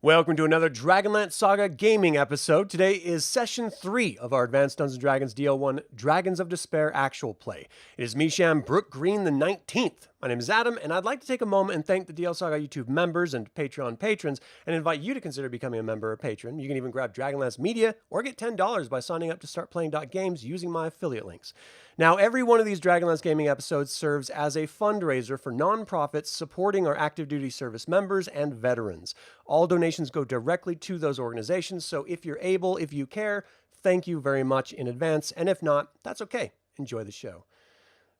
Welcome to another DragonLance Saga gaming episode. Today is session 3 of our Advanced Dungeons & Dragons DL1 Dragons of Despair actual play. It is Misham Brook Green the 19th. My name is Adam, and I'd like to take a moment and thank the DL Saga YouTube members and Patreon patrons, and invite you to consider becoming a member or patron. You can even grab Dragonlance Media or get $10 by signing up to startplaying.games using my affiliate links. Now, every one of these Dragonlance gaming episodes serves as a fundraiser for nonprofits supporting our active duty service members and veterans. All donations go directly to those organizations, so if you're able, if you care, thank you very much in advance, and if not, that's okay. Enjoy the show.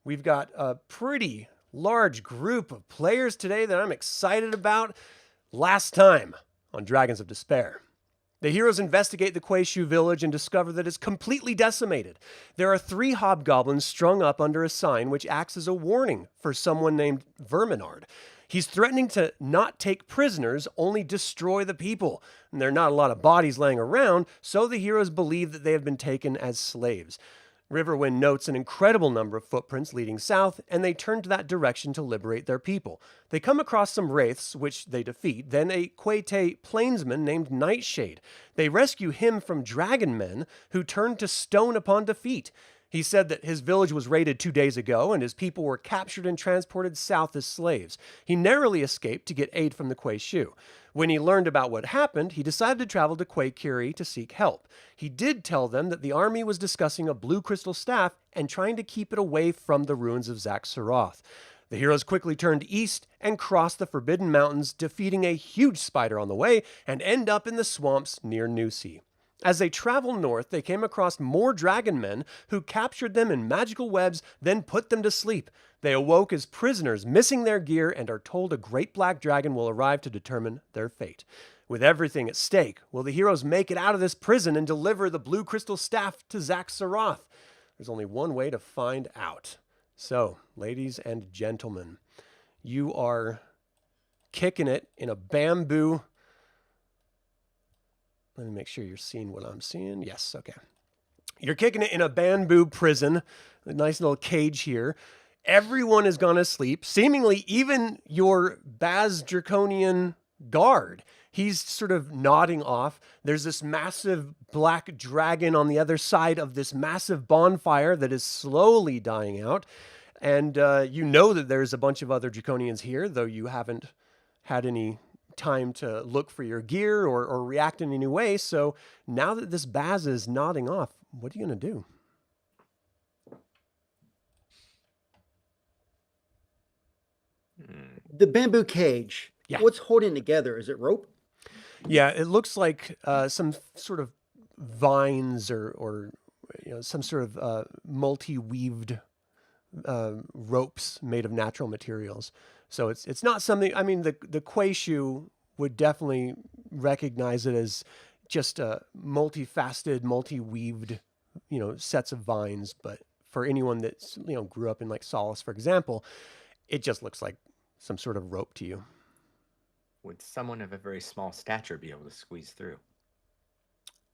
We've got a pretty large group of players today that I'm excited about. Last time on Dragons of Despair, the heroes investigate the Quayshu village and discover that it's completely decimated. There are 3 hobgoblins strung up under a sign which acts as a warning for someone named Verminard. He's threatening to not take prisoners, only destroy the people. And there are not a lot of bodies laying around, so the heroes believe that they have been taken as slaves. Riverwind notes an incredible number of footprints leading south, and they turn to that direction to liberate their people. They come across some wraiths, which they defeat, then a Quete plainsman named Nightshade. They rescue him from dragon men, who turn to stone upon defeat. He said that his village was raided 2 days ago, and his people were captured and transported south as slaves. He narrowly escaped to get aid from the Quayshu. When he learned about what happened, he decided to travel to Quaycurie to seek help. He did tell them that the army was discussing a blue crystal staff and trying to keep it away from the ruins of Zaxxaroth. The heroes quickly turned east and crossed the Forbidden Mountains, defeating a huge spider on the way, and end up in the swamps near Newsea. As they travel north, they came across more dragon men who captured them in magical webs, then put them to sleep. They awoke as prisoners, missing their gear, and are told a great black dragon will arrive to determine their fate. With everything at stake, will the heroes make it out of this prison and deliver the blue crystal staff to Zaxxaroth? There's only one way to find out. So, ladies and gentlemen, you are kicking it in a bamboo... Let me make sure you're seeing what I'm seeing. Yes, okay. You're kicking it in a bamboo prison, a nice little cage here. Everyone has gone to sleep, seemingly even your Baz Draconian guard. He's sort of nodding off. There's this massive black dragon on the other side of this massive bonfire that is slowly dying out. And you know that there's a bunch of other Draconians here, though you haven't had any time to look for your gear or react in any way. So now that this Baz is nodding off, what are you going to do? The bamboo cage. Yeah. What's holding together? Is it rope? Yeah, it looks like some sort of vines or some sort of multi-weaved ropes made of natural materials. So it's not something, I mean, the Quayshu would definitely recognize it as just a multifaceted, multi-weaved, sets of vines. But for anyone that's, grew up in like Solace, for example, it just looks like some sort of rope to you. Would someone of a very small stature be able to squeeze through?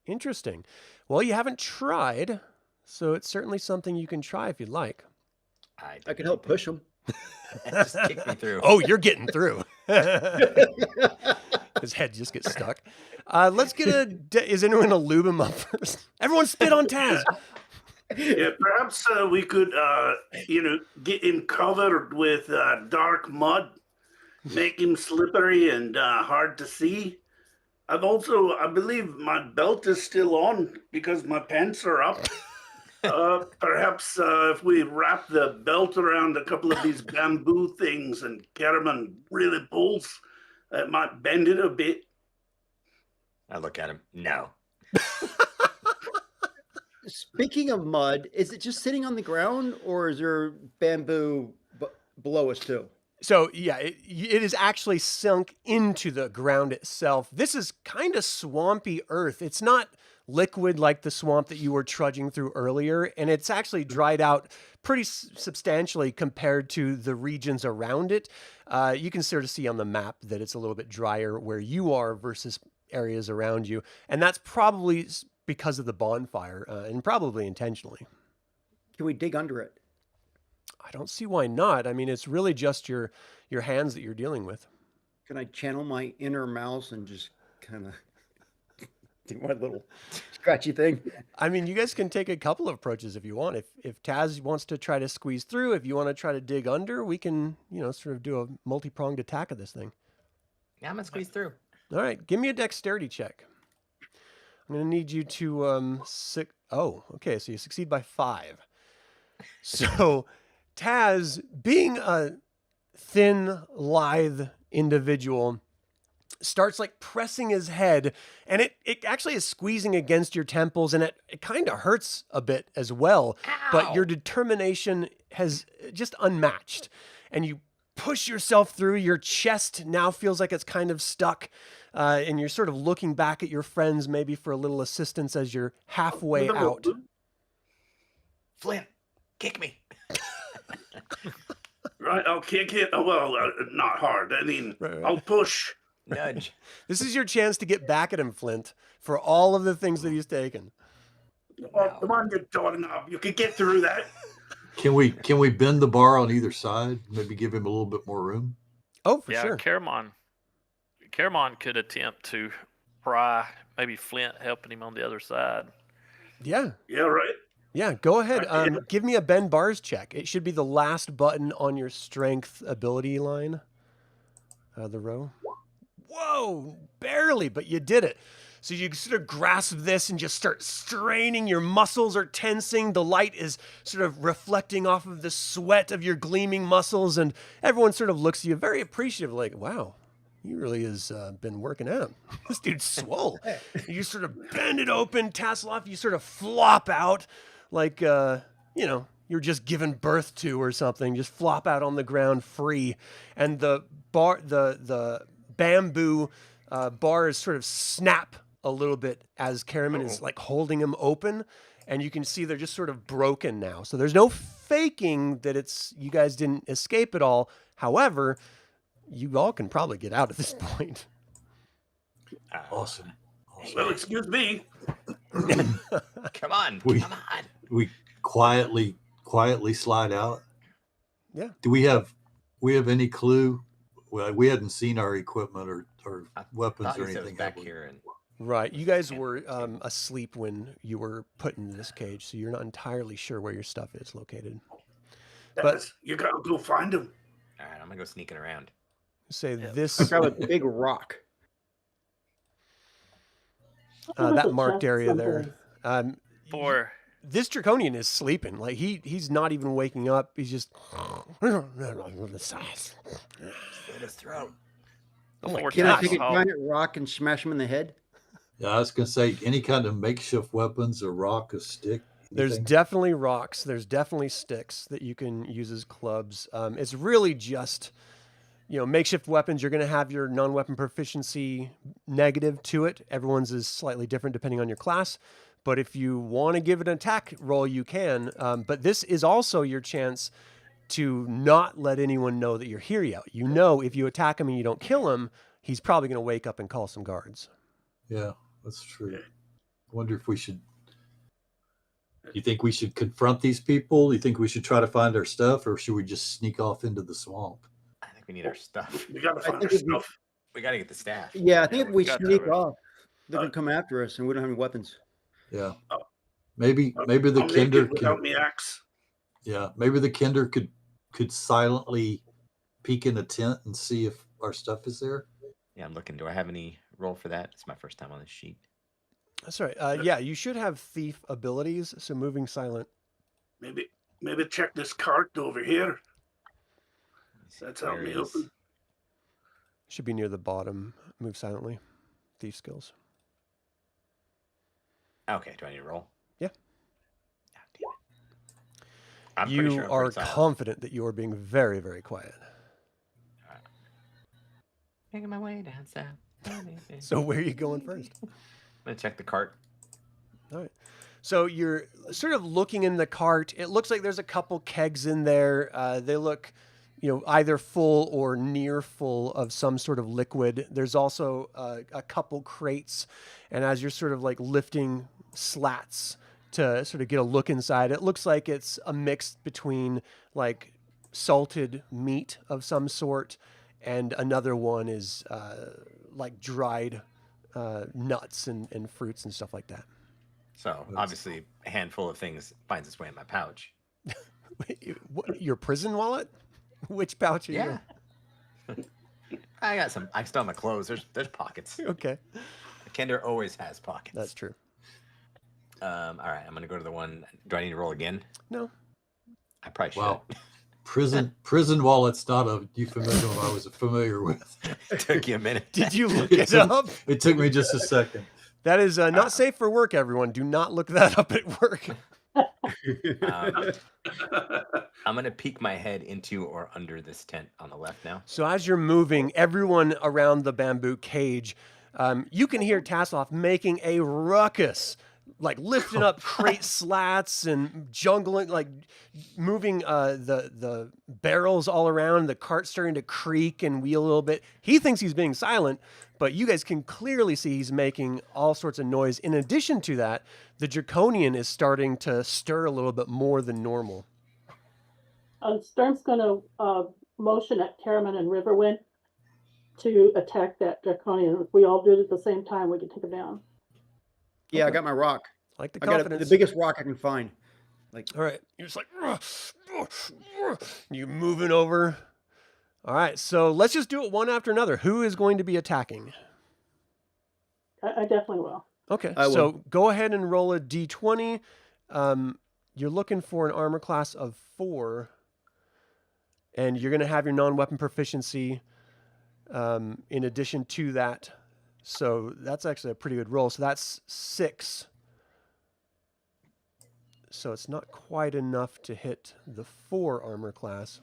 Interesting. Well, you haven't tried, so it's certainly something you can try if you'd like. I can help push them. Just kick me through. Oh, you're getting through. His head just gets stuck. Let's get is anyone going to lube him up first? Everyone spit on Taz. Yeah, perhaps we could, get him covered with dark mud, make him slippery and hard to see. I believe my belt is still on because my pants are up. Perhaps if we wrap the belt around a couple of these bamboo things and Caramon really pulls, it might bend it a bit. I look at him. No. Speaking of mud, is it just sitting on the ground or is there bamboo below us too? So yeah, it is actually sunk into the ground itself. This is kind of swampy earth. It's not liquid like the swamp that you were trudging through earlier, and it's actually dried out pretty substantially compared to the regions around it. You can sort of see on the map that it's a little bit drier where you are versus areas around you, and that's probably because of the bonfire, and probably intentionally. Can we dig under it? I don't see why not. I mean, it's really just your hands that you're dealing with. Can I channel my inner mouse and just kind of do my little scratchy thing. I mean, you guys can take a couple of approaches if you want. If Taz wants to try to squeeze through, if you want to try to dig under, we can, sort of do a multi-pronged attack of this thing. Yeah, I'm gonna squeeze through. All right, give me a dexterity check. I'm going to need you to Oh, okay, so you succeed by 5. So Taz, being a thin, lithe individual, starts like pressing his head, and it actually is squeezing against your temples, and it kind of hurts a bit as well. Ow! But your determination has just unmatched, and you push yourself through. Your chest now feels like it's kind of stuck, and you're sort of looking back at your friends maybe for a little assistance as you're halfway out. Flint, kick me. Right, I'll kick it. Oh, well, not hard. I mean, Right. I'll push. Nudge. This is your chance to get back at him, Flint, for all of the things that he's taken. Oh, come on, you doorknob. You can get through that. Can we bend the bar on either side? Maybe give him a little bit more room. Oh, for Yeah, sure. Caramon could attempt to pry maybe Flint helping him on the other side. Yeah. Yeah, right. Yeah, go ahead. Yeah. Give me a bend bars check. It should be the last button on your strength ability line. The row. Whoa, barely, but you did it. So you sort of grasp this and just start straining. Your muscles are tensing. The light is sort of reflecting off of the sweat of your gleaming muscles, and everyone sort of looks at you very appreciative, like, wow, he really has been working out. This dude's swole. You sort of bend it open, Tasslehoff. You sort of flop out like, you're just given birth to or something. Just flop out on the ground free. And the bamboo bars sort of snap a little bit as Caramon is like holding them open, and you can see they're just sort of broken now. So there's no faking that you guys didn't escape at all. However, you all can probably get out at this point. Awesome. Well, excuse me. Come on. We- Come on. We quietly slide out. Yeah. Do we have any clue? Well, we hadn't seen our equipment or weapons Thought or you said it was anything. back have we? here, and Right. You guys were asleep when you were put in this cage, so you're not entirely sure where your stuff is located. But- You gotta go find him. all right, I'm gonna go sneaking around. Say Yeah. this, Grab a big rock. that marked area there. For This draconian is sleeping. Like he's not even waking up. He's just. Slit his throat. before Can I take a Tasslehoff, giant rock and smash him in the head? Yeah, I was gonna say any kind of makeshift weapons, a rock, a stick. There's anything? definitely rocks. There's definitely sticks that you can use as clubs. It's really just, makeshift weapons. You're going to have your non-weapon proficiency negative to it. Everyone's is slightly different depending on your class. But if you want to give it an attack roll, you can. But this is also your chance to not let anyone know that you're here yet. If you attack him and you don't kill him, he's probably going to wake up and call some guards. Yeah, that's true. I wonder if we should. You think we should confront these people? You think we should try to find our stuff, or should we just sneak off into the swamp? I think we need our stuff. We gotta find think our it'd be- stuff. We gotta get the staff. Yeah, I think if we got sneak that. off, they're gonna come after us, and we don't have any weapons. Yeah. Oh. Maybe the I'm naked Kender without could. me axe. Yeah, maybe the Kender could silently peek in a tent and see if our stuff is there. Yeah, I'm looking. Do I have any roll for that? It's my first time on this sheet. That's right. Yeah, you should have thief abilities. So moving silent. Maybe check this cart over here. Let me see, That's helped me where is- open. Should be near the bottom. Move silently. Thief skills. Okay, do I need to roll? Yeah. Ah, damn it. I'm pretty You sure I'm are pretty silent. confident that you are being very, very quiet. Making my way down south. So where are you going first? I'm gonna check the cart. All right. So you're sort of looking in the cart. It looks like there's a couple kegs in there. They look, either full or near full of some sort of liquid. There's also a couple crates. And as you're sort of like lifting slats to sort of get a look inside, it looks like it's a mix between like salted meat of some sort, and another one is like dried nuts and fruits and stuff like that. So obviously, a handful of things finds its way in my pouch. Your prison wallet? Which pouch are you Yeah. I got some. I still have my clothes. There's pockets. in? Okay, Kender always has pockets. that's true. All right, I'm gonna go to the one. Do I need to roll again? No. I probably should. Wow. Prison wallet's not a euphemism I was familiar with. It took you a minute. Did you look it up? It took me just a second. That is not safe for work, everyone. Do not look that up at work. I'm gonna peek my head into or under this tent on the left now. So as you're moving, everyone around the bamboo cage, you can hear Tasslehoff making a ruckus, like lifting up crate slats and jungling, like moving the barrels all around, the cart starting to creak and wheel a little bit. He thinks he's being silent, but you guys can clearly see he's making all sorts of noise. In addition to that, the Draconian is starting to stir a little bit more than normal. Sturm's going to motion at Caramon and Riverwind to attack that Draconian. If we all do it at the same time, we can take him down. Yeah, Okay. I got my rock. I like the I got confidence. the biggest rock I can find. All right. You're just like, you're moving over. All right. So let's just do it one after another. Who is going to be attacking? I definitely will. Okay. I will. So go ahead and roll a d20. You're looking for an armor class of 4. And you're going to have your non-weapon proficiency in addition to that. So that's actually a pretty good roll. So that's 6. So it's not quite enough to hit the 4 armor class,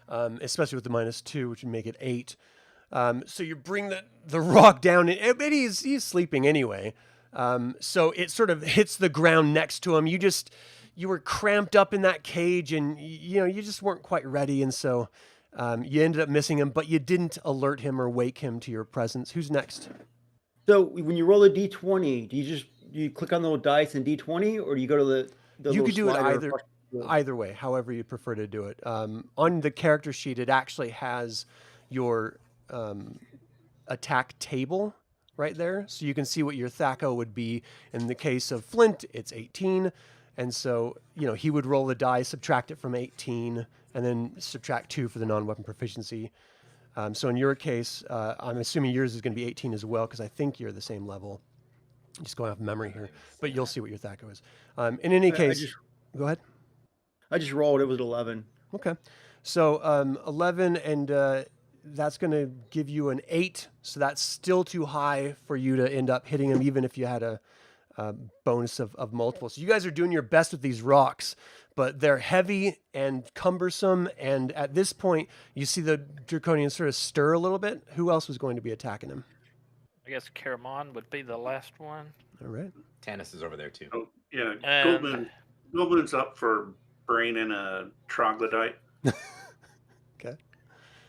especially with the -2, which would make it 8. So you bring the rock down, and he's sleeping anyway. So it sort of hits the ground next to him. You were cramped up in that cage, and you just weren't quite ready, and so you ended up missing him, but you didn't alert him or wake him to your presence. Who's next? So when you roll a d20, do you click on the little dice and d20, or do you go to the You little could do it slider? either way, however you prefer to do it. On the character sheet, it actually has your attack table right there, so you can see what your THAC0 would be. In the case of Flint, it's 18, and so he would roll the die, subtract it from 18, and then subtract 2 for the non-weapon proficiency. So in your case, I'm assuming yours is going to be 18 as well, because I think you're the same level. Just going off memory here, but you'll see what your THAC0 is. In any case, go ahead. I just rolled. It was 11. Okay. So 11, and that's going to give you an 8. So that's still too high for you to end up hitting him, even if you had a bonus of multiple. So you guys are doing your best with these rocks, but they're heavy and cumbersome. And at this point, you see the Draconian sort of stir a little bit. Who else was going to be attacking him? I guess Caramon would be the last one. All right. Tanis is over there too. Oh, yeah, And- Goldmoon's up for braining a troglodyte. Okay.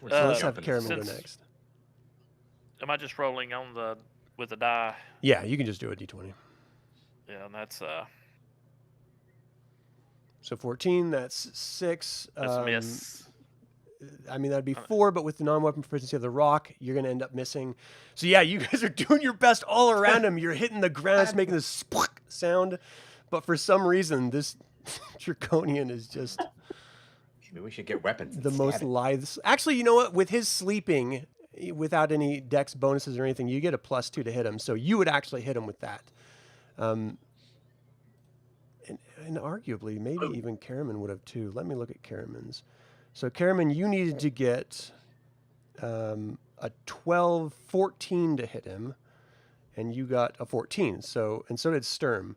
We're So let's still have jumping. Caramon go since- next. Am I just rolling on with the die? Yeah, you can just do a d20. Yeah, and that's So 14, that's 6. a miss. I mean, that'd be 4, but with the non-weapon proficiency of the rock, you're going to end up missing. So yeah, you guys are doing your best all around him. You're hitting the ground, it's making this splook sound. But for some reason, this Draconian is just Maybe we should get weapons. and the most stab it. lithe. Actually, you know what? With his sleeping, without any dex bonuses or anything, you get a +2 to hit him. So you would actually hit him with that. And arguably, maybe even Caramon would have too. Let me look at Caramon's. So Caramon, you needed to get a 12, 14 to hit him, and you got a 14. So did Sturm.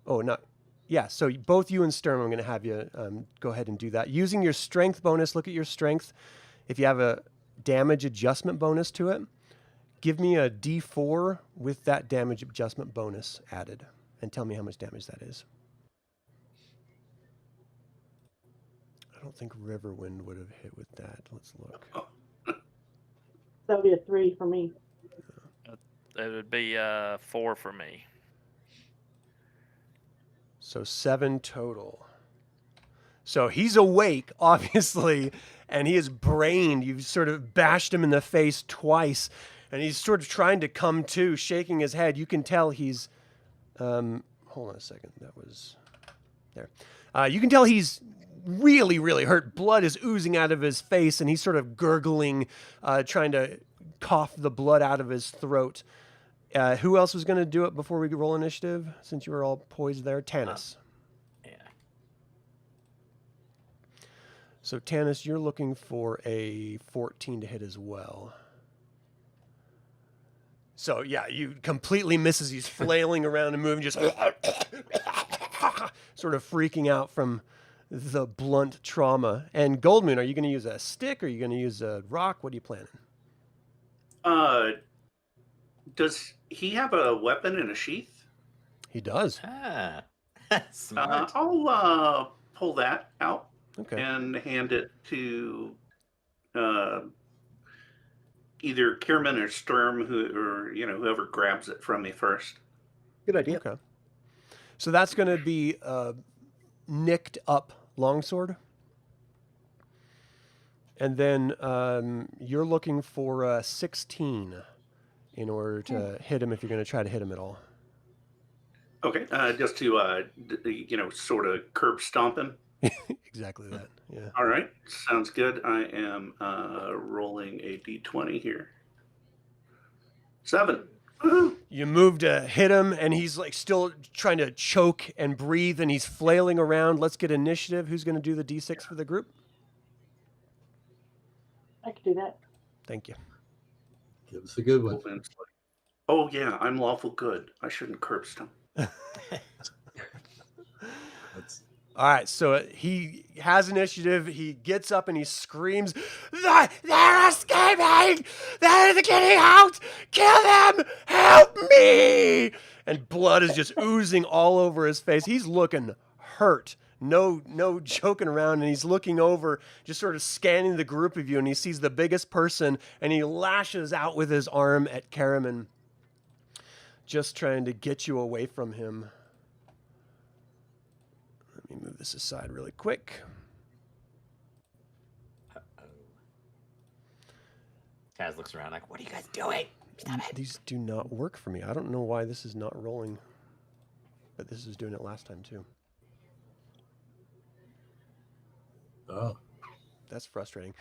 Oh, not. Yeah, so both you and Sturm, I'm going to have you go ahead and do that. Using your strength bonus, look at your strength. If you have a damage adjustment bonus to it, give me a D4 with that damage adjustment bonus added, and tell me how much damage that is. I don't think Riverwind would have hit with that. Let's look. That would be a 3 for me. It would be 4 for me. So 7 total. So he's awake, obviously, and he is brained. You've sort of bashed him in the face twice, And he's sort of trying to come to, shaking his head. You can tell he's... hold on a second. That was... There. You can tell he's really, really hurt. Blood is oozing out of his face, and he's sort of gurgling, trying to cough the blood out of his throat. Who else was going to do it before we roll initiative, since you were all poised there? Tanis. Yeah. So, Tanis, you're looking for a 14 to hit as well. So, yeah, you completely misses. He's flailing around and moving, just sort of freaking out from the blunt trauma. And Goldmoon, are you going to use a stick or are you going to use a rock? What are you planning? Does he have a weapon in a sheath? He does. Ah, smart. I'll pull that out Okay. and hand it to either Caramon or Sturm, whoever grabs it from me first. Good idea. Okay. So that's going to be nicked up longsword. And then you're looking for 16 in order to hit him if you're going to try to hit him at all. Okay, just to sort of curb stomp him. Exactly that. Yeah. All right, sounds good. I am rolling a d20 here. 7. Woo-hoo. You move to hit him, and he's like still trying to choke and breathe, and he's flailing around. Let's get initiative. Who's going to do the D6 for the group? I could do that. Thank you. Give us a good one. Oh yeah, I'm lawful good. I shouldn't curb stomp. That's, All right, so he has initiative. He gets up and he screams, "They're escaping! They're getting out! Kill them! Help me!" And blood is just oozing all over his face. He's looking hurt. No joking around, and he's looking over, just sort of scanning the group of you, and he sees the biggest person, and he lashes out with his arm at Caramon, just trying to get you away from him. Let me move this aside really quick. Taz looks around like, what are you guys doing? Stop it. These do not work for me. I don't know why this is not rolling, but this is doing it last time too. oh, That's frustrating.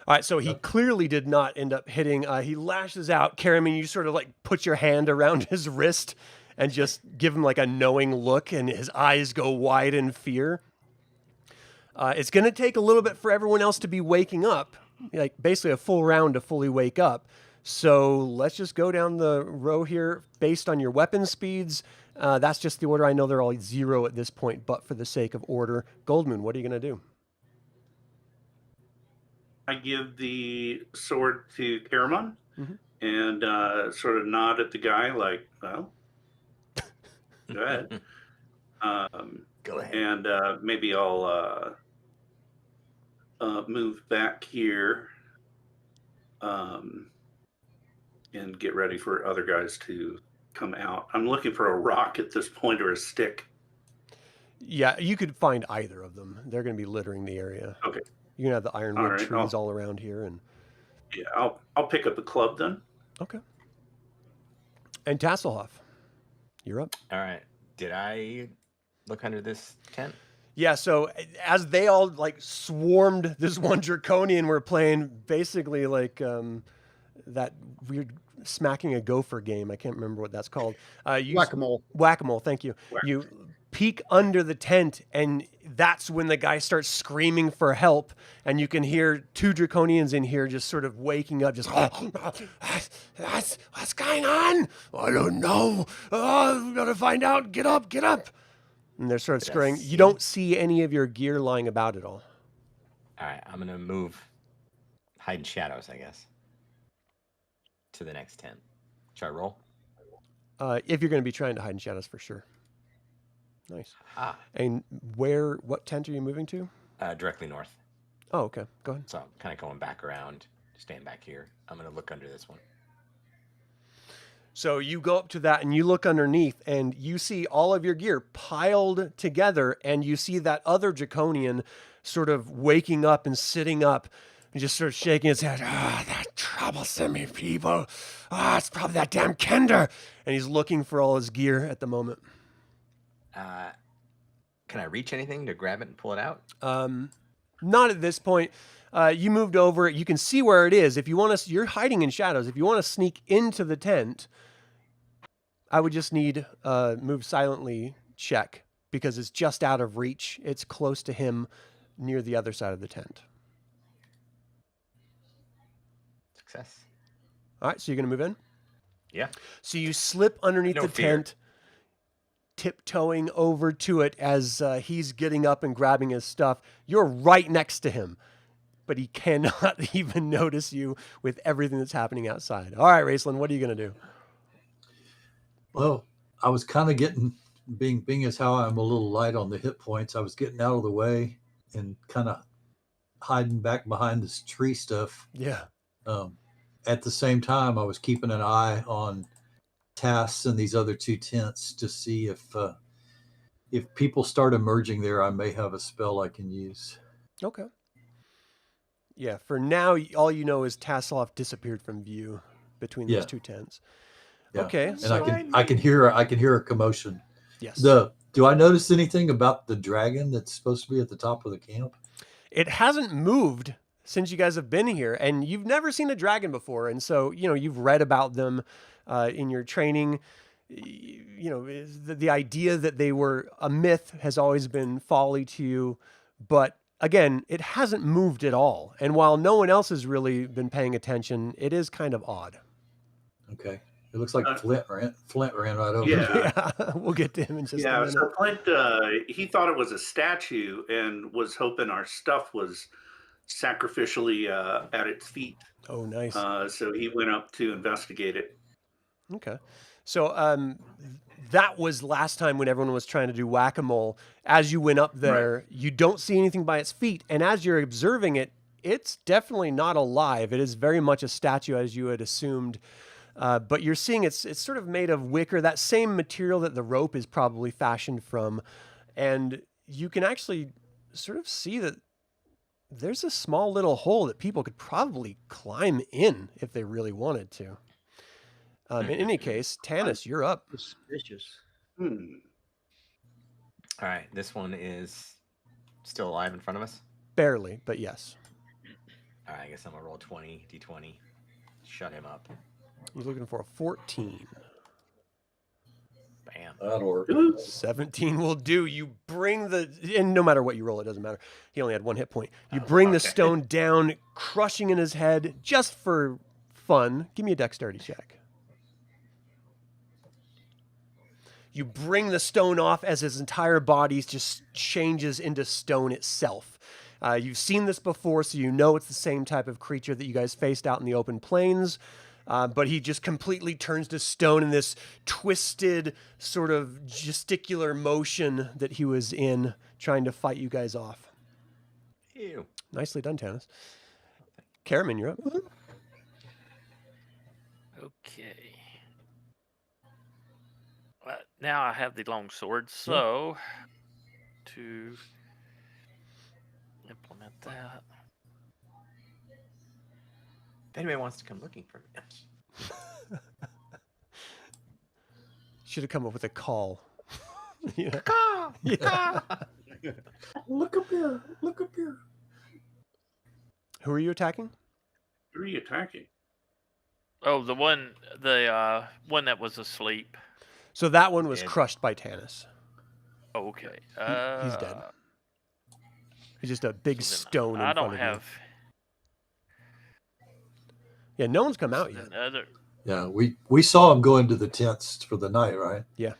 All right, so he clearly did not end up hitting. He lashes out. Caramon, you sort of like put your hand around his wrist and just give him like a knowing look, and his eyes go wide in fear. It's going to take a little bit for everyone else to be waking up, like basically a full round to fully wake up. So let's just go down the row here based on your weapon speeds. That's just the order. I know they're all 0 at this point, but for the sake of order, Goldmoon, what are you going to do? I give the sword to Caramon Mm-hmm. and sort of nod at the guy like, well, go ahead. Go ahead. And maybe I'll move back here and get ready for other guys to come out. I'm looking for a rock at this point or a stick. Yeah, you could find either of them. They're going to be littering the area. Okay. You can have the ironwood right, trees all around here, and Yeah, I'll pick up the club then. okay. And Tasslehoff, you're up. All right. Did I look under this tent? Yeah, so as they all like swarmed this one draconian, we're playing basically like that weird smacking a gopher game. I can't remember what that's called. Whack-a-mole. Whack-a-mole, thank you. You peek under the tent, and that's when the guy starts screaming for help, and you can hear 2 draconians in here just sort of waking up, just what's going on? I don't know. Oh, we gotta find out. Get up, get up. And they're sort of scurrying. You don't see any of your gear lying about at all. All right. I'm going to move, hide in shadows, I guess, to the next tent. Should I roll? If you're going to be trying to hide in shadows, for sure. Nice. Ah, And what tent are you moving to? directly north. Oh, okay. Go ahead. So I'm kind of going back around, staying back here. I'm going to look under this one. So you go up to that and you look underneath and you see all of your gear piled together, and you see that other draconian sort of waking up and sitting up. He just starts shaking his head. That troublesome people. It's probably that damn Kender. And he's looking for all his gear at the moment. Can I reach anything to grab it and pull it out? Not at this point. You moved over. You can see where it is. If you want to, you're hiding in shadows. If you want to sneak into the tent, I would just need a move silently check because it's just out of reach. It's close to him near the other side of the tent. Success. All right, so you're going to move in? Yeah. So you slip underneath No the fear. tent, tiptoeing over to it as he's getting up and grabbing his stuff. You're right next to him, but he cannot even notice you with everything that's happening outside. All right, Raistlin, what are you going to do? Well, I was kind of getting, being as how I'm a little light on the hit points, I was getting out of the way and kind of hiding back behind this tree stuff. Yeah. At the same time, I was keeping an eye on Tass and these other two tents to see if people start emerging there, I may have a spell I can use. Okay. Yeah, for now, all you know is Tasslehoff disappeared from view between those two tents. Yeah. Okay. And So, I can hear a commotion. yes. Do I notice anything about the dragon that's supposed to be at the top of the camp? It hasn't moved since you guys have been here, and you've never seen a dragon before. And so, you've read about them in your training. The idea that they were a myth has always been folly to you. But again, it hasn't moved at all. And while no one else has really been paying attention, it is kind of odd. Okay. It looks like Flint ran right over. Yeah. Yeah, we'll get to him in just a minute. So Flint, he thought it was a statue and was hoping our stuff was sacrificially at its feet. Oh, nice. So he went up to investigate it. Okay. So that was last time when everyone was trying to do whack-a-mole. As you went up there, you don't see anything by its feet. And as you're observing it, it's definitely not alive. It is very much a statue as you had assumed. But you're seeing it's sort of made of wicker, that same material that the rope is probably fashioned from. And you can actually sort of see that there's a small little hole that people could probably climb in if they really wanted to. In any case, Tanis, you're up. Suspicious. All right. This one is still alive in front of us. Barely, but yes. All right. I guess I'm going to roll d20. Shut him up. He's looking for a 14. Bam. That'll work. 17 will do. You bring and no matter what you roll, it doesn't matter. He only had one hit point. You bring the stone down, crushing in his head just for fun. Give me a dexterity check. You bring the stone off as his entire body just changes into stone itself. You've seen this before, so you know it's the same type of creature that you guys faced out in the open plains. But he just completely turns to stone in this twisted sort of gesticular motion that he was in, trying to fight you guys off. Ew. Nicely done, Tanis. Caramon, you're up. Okay. Now I have the long sword, so to implement that. If anybody wants to come looking for me. Should have come up with a call. Yeah. Yeah. Look up here. Look up here. Who are you attacking? Who are you attacking? Oh, the one that was asleep. So that one was Dead. crushed by Tanis. Oh, okay. He's dead. He's just a big stone in I front don't of have. you. Yeah, no one's come out yet. Another. Yeah, we saw him go into the tents for the night, right? Yeah.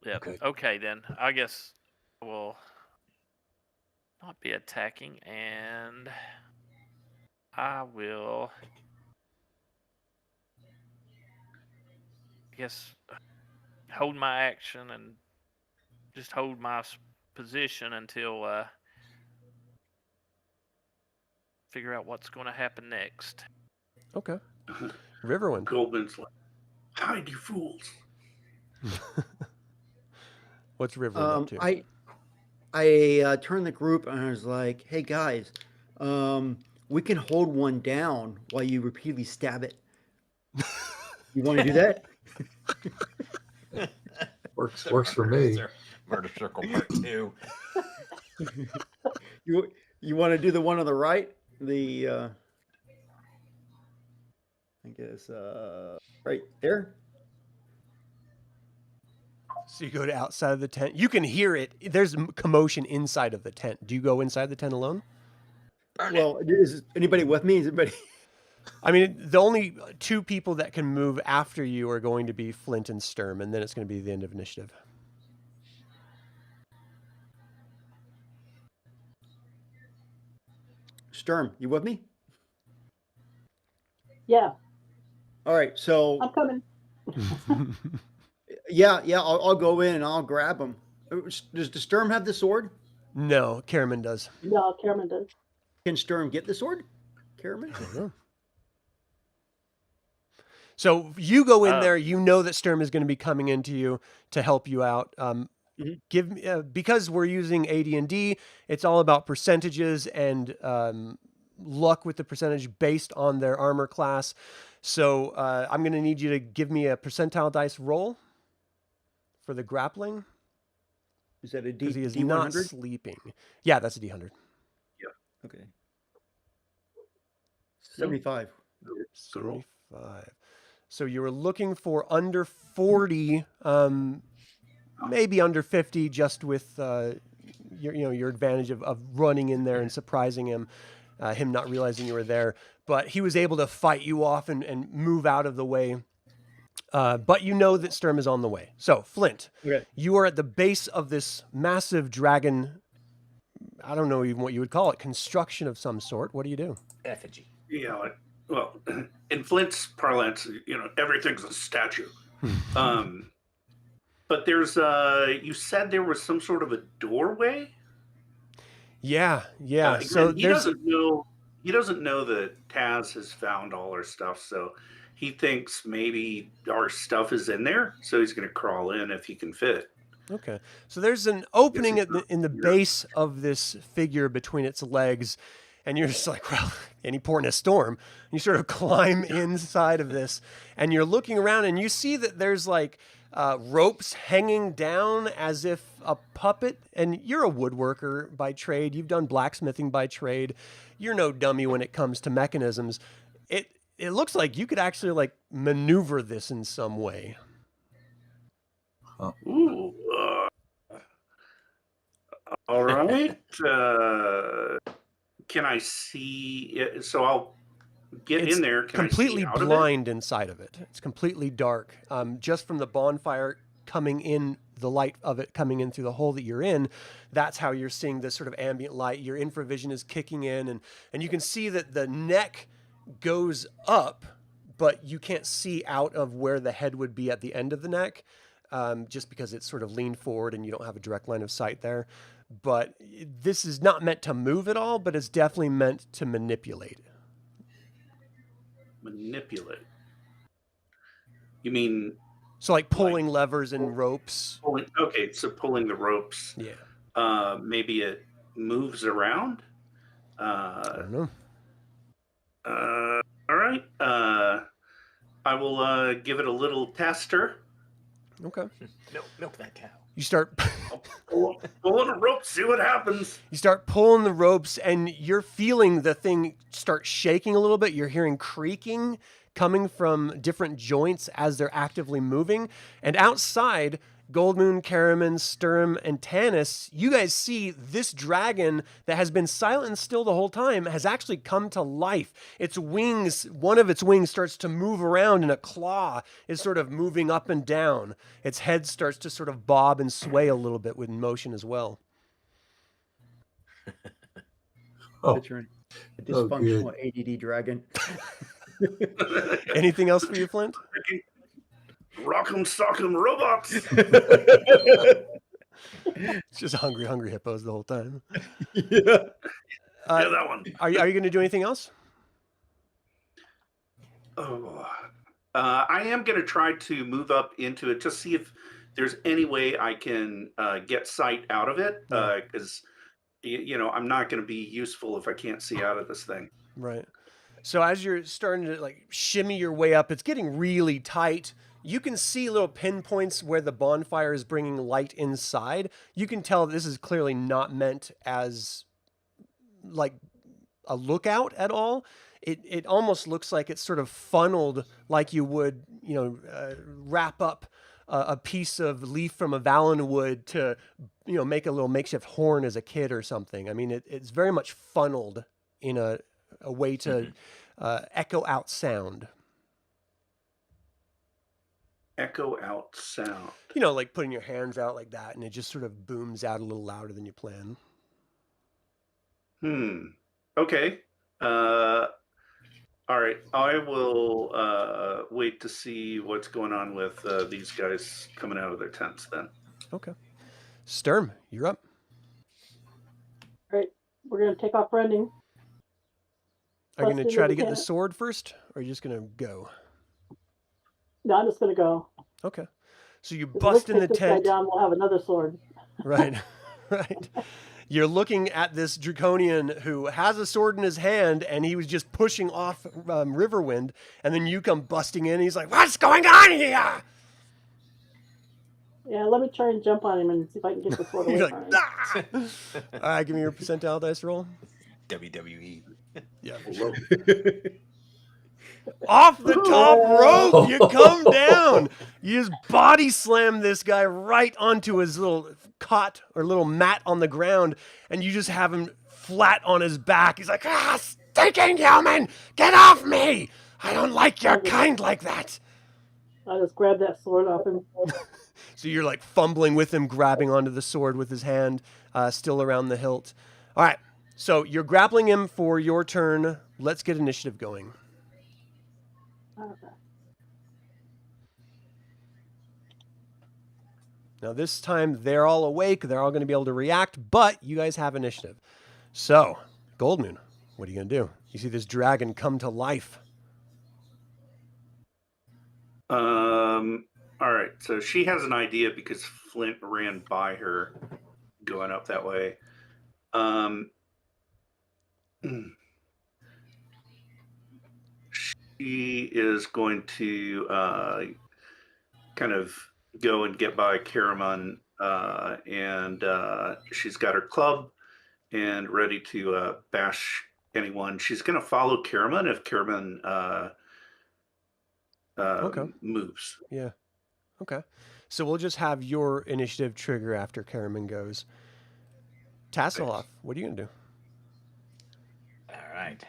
Yeah. Okay, then I guess we'll not be attacking, and I will. I guess hold my action and just hold my position until figure out what's going to happen next. Okay. Riverwind. Goldman's like, hide, you fools. What's Riverwind up to? I turned the group and I was like, "Hey guys, we can hold one down while you repeatedly stab it. You want to do that? Works for me. Murder Circle Part 2. You want to do the one on the right? The I guess right there. So you go to outside of the tent. You can hear it. There's commotion inside of the tent. Do you go inside the tent alone? Well, is anybody with me? Is anybody? I mean, the only two people that can move after you are going to be Flint and Sturm, and then it's going to be the end of initiative. Sturm, you with me? Yeah, All right, so I'm coming. yeah, I'll go in and I'll grab him. Does Sturm have the sword? No, Caramon does. No, Caramon does. Can Sturm get the sword? Caramon? I don't know. So you go in there. You know that Sturm is going to be coming into you to help you out. Give me because we're using AD&D. It's all about percentages and luck with the percentage based on their armor class. So I'm going to need you to give me a percentile dice roll for the grappling. Is that a Because he is D100? not sleeping. Yeah, that's a D100. Okay. 75. 75. So you were looking for under 40, maybe under 50, just with your advantage of running in there and surprising him, him not realizing you were there. But he was able to fight you off and move out of the way. But you know that Sturm is on the way. So, Flint, you are at the base of this massive dragon. I don't know even what you would call it. Construction of some sort. What do you do? Effigy. Yeah, well, in Flint's parlance, everything's a statue. But there's you said there was some sort of a doorway. Yeah. So he doesn't know that Taz has found all our stuff, so he thinks maybe our stuff is in there. So he's going to crawl in if he can fit. Okay. So there's an opening in the base of this figure between its legs. And you're just like, well, any port in a storm. And you sort of climb inside of this. And you're looking around and you see that there's like ropes hanging down as if a puppet. And you're a woodworker by trade. You've done blacksmithing by trade. You're no dummy when it comes to mechanisms. It looks like you could actually like maneuver this in some way. Ooh. All right. Can I see it? So I'll get in there. Can completely I see blind inside of it. It's completely dark. Just from the bonfire coming in, the light of it coming in through the hole that you're in, that's how you're seeing this sort of ambient light. Your infravision is kicking in, and you can see that the neck goes up, but you can't see out of where the head would be at the end of the neck, just because it's sort of leaned forward and you don't have a direct line of sight there. But this is not meant to move at all, but it's definitely meant to manipulate. Manipulate? You mean... So like pulling levers and ropes. Okay, so pulling the ropes. Yeah. Maybe it moves around? I don't know. All right. I will give it a little tester. Okay. Milk that cow. You start pull on the rope, see what happens. You start pulling the ropes, and you're feeling the thing start shaking a little bit. You're hearing creaking coming from different joints as they're actively moving. And outside, Goldmoon, Caramon, Sturm, and Tanis, you guys see this dragon that has been silent and still the whole time has actually come to life. Its wings, one of its wings starts to move around, and a claw is sort of moving up and down. Its head starts to sort of bob and sway a little bit with motion as well. That's right. A dysfunctional ADD dragon. Anything else for you, Flint? Rock'em sock'em robots. It's just hungry hippos the whole time. Yeah, that one. Are you going to do anything else? Oh, I am going to try to move up into it to see if there's any way I can get sight out of it. Because I'm not going to be useful if I can't see out of this thing. Right. So as you're starting to like shimmy your way up, it's getting really tight. You can see little pinpoints where the bonfire is bringing light inside. You can tell this is clearly not meant as like a lookout at all. It almost looks like it's sort of funneled like you would, wrap up a piece of leaf from a Valenwood to, make a little makeshift horn as a kid or something. I mean, it's very much funneled in a way to echo out sound. Echo out sound. Like putting your hands out like that, and it just sort of booms out a little louder than you plan. Okay. All right. I will wait to see what's going on with these guys coming out of their tents then. Okay. Sturm, you're up. All right, we're going to take off running. Are you going to try to get the tent. sword first, or are you just going to go? No, I'm just going to go. Okay. So you If we bust in the take this guy tent. down, we'll have another sword. Right. Right. You're looking at this draconian who has a sword in his hand, and he was just pushing off Riverwind, and then you come busting in, and he's like, "What's going on here?" Yeah, let me try and jump on him and see if I can get the sword away You're from like, him. "Ah!" All right, give me your percentile dice roll. WWE. Yeah. Off the top rope, you come down. You just body slam this guy right onto his little cot or little mat on the ground, and you just have him flat on his back. He's like, stinking human, get off me. I don't like your kind like that. I just grabbed that sword off him. So you're like fumbling with him, grabbing onto the sword with his hand still around the hilt. All right, so you're grappling him for your turn. Let's get initiative going. Okay. Now this time they're all awake. They're all going to be able to react, but you guys have initiative. So, Goldmoon, what are you going to do? You see this dragon come to life. All right. So she has an idea because Flint ran by her going up that way. She is going to kind of go and get by Caramon, and she's got her club and ready to bash anyone. She's going to follow Caramon if Caramon moves. Yeah. Okay. So we'll just have your initiative trigger after Caramon goes. Tasslehoff, what are you going to do? All right.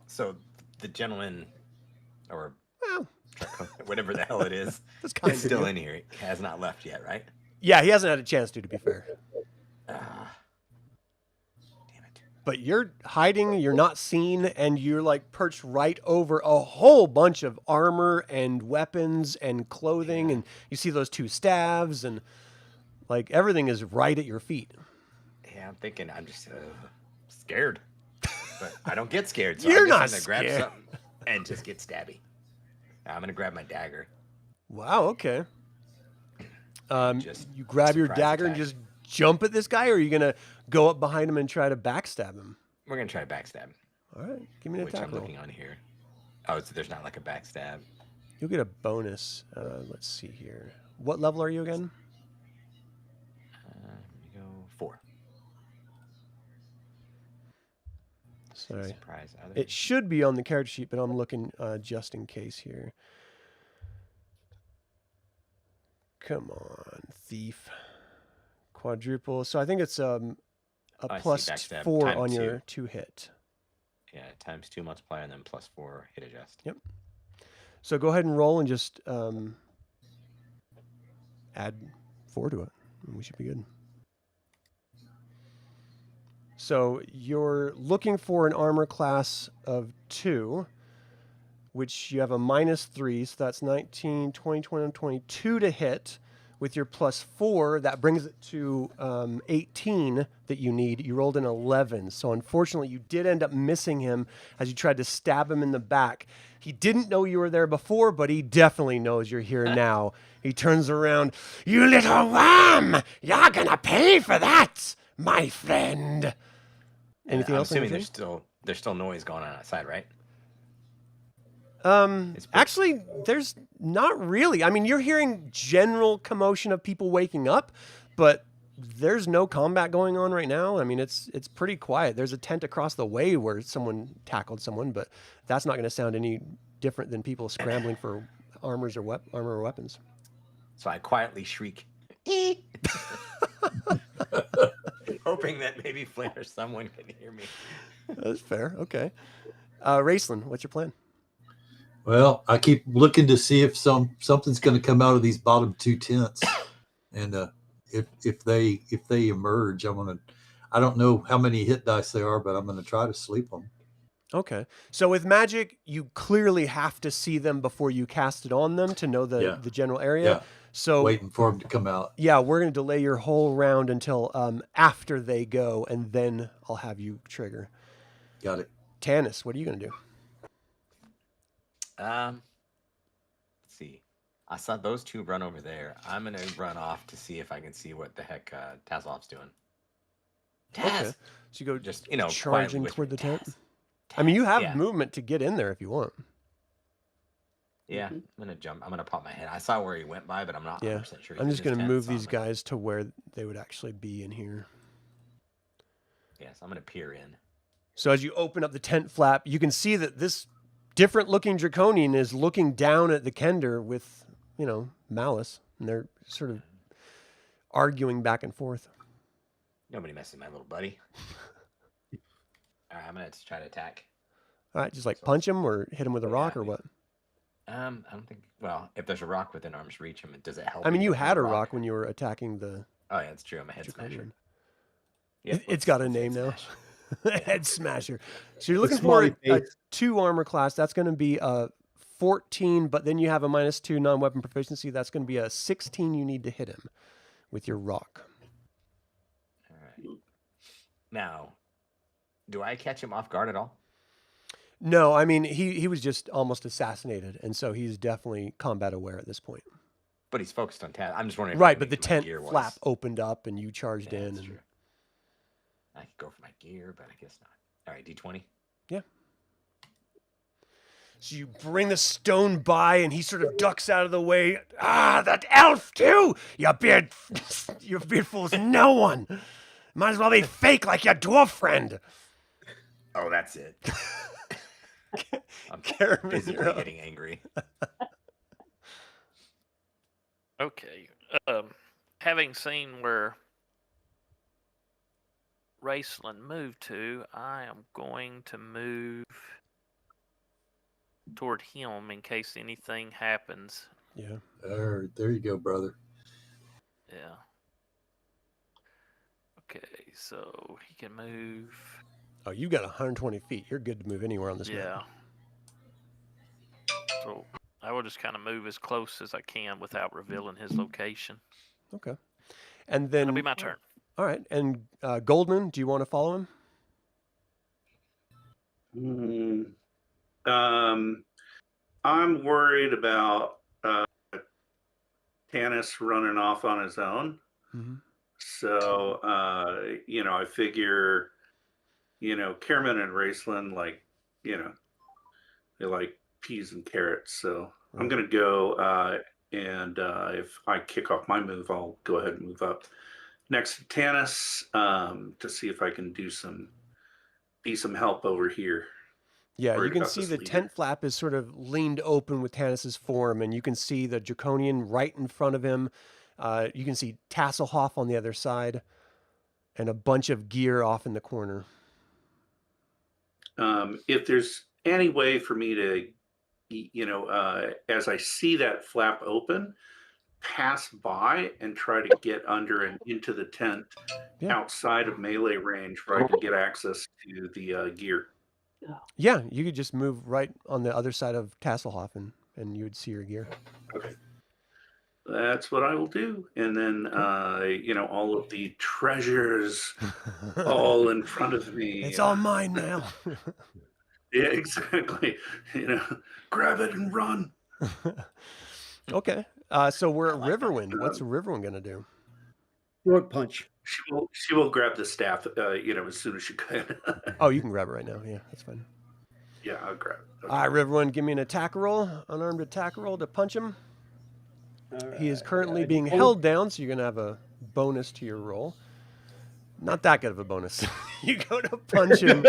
So the gentleman, or whatever the hell it is, That's is still in here. He has not left yet, right? Yeah, he hasn't had a chance to be fair. Damn it. But you're hiding, you're not seen, and you're like perched right over a whole bunch of armor and weapons and clothing, and you see those two staves, and like everything is right at your feet. Yeah, I'm thinking I'm just scared. But I don't get scared, so You're I'm not just gonna grab scared. something and just get stabby. I'm gonna grab my dagger. Wow, okay. Just You grab your surprise dagger and attack. just jump at this guy, or are you going to go up behind him and try to backstab him? We're gonna try to backstab, All right, give me an which attack I'm roll. looking on here. Oh, so there's not like a backstab. You'll get a bonus. Let's see here. What level are you again? Let me go 4. Sorry. Surprise other. It should be on the character sheet, but I'm looking just in case here. Come on, thief. Quadruple. So I think it's a I see, plus backstab 4 times on 2. your 2 hit. Yeah, times 2 multiplier and then plus 4 hit adjust. Yep. So go ahead and roll and just add 4 to it. And we should be good. So you're looking for an armor class of 2, which you have a -3, so that's 19, 20, 21, 22 to hit. With your plus 4, that brings it to 18 that you need. You rolled an 11, so unfortunately you did end up missing him as you tried to stab him in the back. He didn't know you were there before, but he definitely knows you're here now. He turns around, "You little worm! You're gonna pay for that!" my friend. Anything I'm else? assuming there's still noise going on outside, right? Actually, there's not really. I mean, you're hearing general commotion of people waking up, but there's no combat going on right now. I mean, it's pretty quiet. There's a tent across the way where someone tackled someone, but that's not going to sound any different than people scrambling for armor or weapons. So I quietly shriek, hoping that maybe Flint or someone can hear me. That's fair. Okay. Raistlin, what's your plan? Well, I keep looking to see if something's going to come out of these bottom two tents, and if they emerge, I don't know how many hit dice they are, but I'm going to try to sleep them. Okay. So with magic, you clearly have to see them before you cast it on them to know the general area. Yeah. So Waiting for them to come out. Yeah, we're going to delay your whole round until after they go, and then I'll have you trigger. Got it. Tanis, what are you going to do? Let's see. I saw those two run over there. I'm gonna run off to see if I can see what the heck Tasslehoff's doing. Taz! Okay. So you go Just charging toward the tent. Taz. I mean, you have Yeah. movement to get in there if you want. Yeah, I'm gonna jump. I'm gonna pop my head. I saw where he went by, but I'm not 100% sure. I'm just going to move these guys to where they would actually be in here. Yes, I'm gonna peer in. So as you open up the tent flap, you can see that this different looking draconian is looking down at the Kender with, malice. And they're sort of arguing back and forth. Nobody messing with my little buddy. All right, I'm gonna try to attack. All right, just punch him or hit him with a rock or what? I don't think. Well, if there's a rock within arm's reach, does it help? I mean, you with had the a rock when you were attacking the. Oh yeah, that's true. I'm a head smasher. draconian. Yeah, It's got a let's name head now. smash. Head smasher. So you're looking The for smiley a face. 2 armor class. That's going to be a 14, but then you have a -2 non-weapon proficiency. That's going to be a 16. You need to hit him with your rock. All right. Now, do I catch him off guard at all? No, I mean, he was just almost assassinated, and so he's definitely combat aware at this point. But he's focused on Taz. I'm just wondering. Right, but the tent flap opened up, and you charged Yeah, in. that's And... true. I could go for my gear, but I guess not. All right, D20. Yeah. So you bring the stone by, and he sort of ducks out of the way. Ah, that elf too! Your beard fools no one. Might as well be fake like your dwarf friend. Oh, that's it. I'm Caramon, visibly you're up. getting angry. Okay. Having seen where Raistlin moved to, I am going to move toward him in case anything happens. Yeah. There you go, brother. Yeah. Okay, so he can move. Oh, you got 120 feet. You're good to move anywhere on this map. Yeah. So I will just kind of move as close as I can without revealing his location. Okay. And then It'll be my turn. All right. And Goldmoon, do you want to follow him? I'm worried about Tanis running off on his own. Mm-hmm. So, I figure, Caramon and Raistlin, they like peas and carrots. So I'm going to go, and if I kick off my move, I'll go ahead and move up next to Tanis to see if I can be some help over here. Yeah, you Worried can about see this the leader. tent flap is sort of leaned open with Tanis's form, and you can see the draconian right in front of him. You can see Tasslehoff on the other side, and a bunch of gear off in the corner. If there's any way for me to, as I see that flap open, pass by and try to get under and into the tent outside of melee range where I can get access to the gear. Yeah, you could just move right on the other side of Tasslehoff, and you would see your gear. Okay. That's what I will do. And then, all of the treasures all in front of me. It's all mine now. Yeah, exactly. Grab it and run. Okay. So we're at Riverwind. What's Riverwind going to do? Throat punch. She will grab the staff, as soon as she can. Oh, you can grab it right now. Yeah, that's fine. Yeah, I'll grab it. Okay. All right, Riverwind, give me an attack roll, unarmed attack roll to punch him. He is currently being held down, so you're going to have a bonus to your roll. Not that good of a bonus. You go to punch him,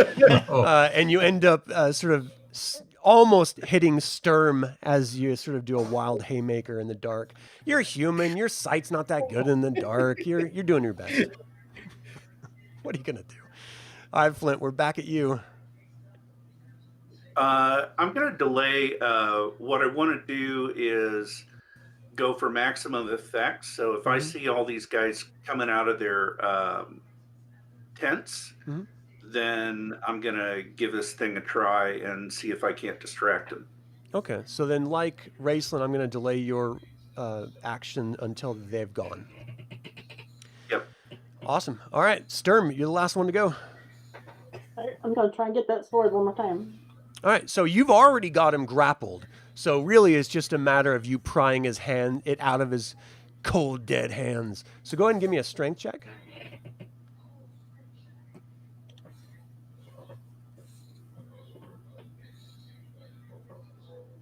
and you end up sort of almost hitting Sturm as you sort of do a wild haymaker in the dark. You're human. Your sight's not that good in the dark. You're doing your best. What are you going to do? All right, Flint, we're back at you. I'm going to delay. What I want to do is go for maximum effect. So if I see all these guys coming out of their tents, then I'm going to give this thing a try and see if I can't distract them. Okay, so then like Raistlin, I'm going to delay your action until they've gone. Yep. Awesome. All right, Sturm, you're the last one to go. I'm going to try and get that sword one more time. All right, so you've already got him grappled. So really it's just a matter of you prying it out of his cold, dead hands. So go ahead and give me a strength check.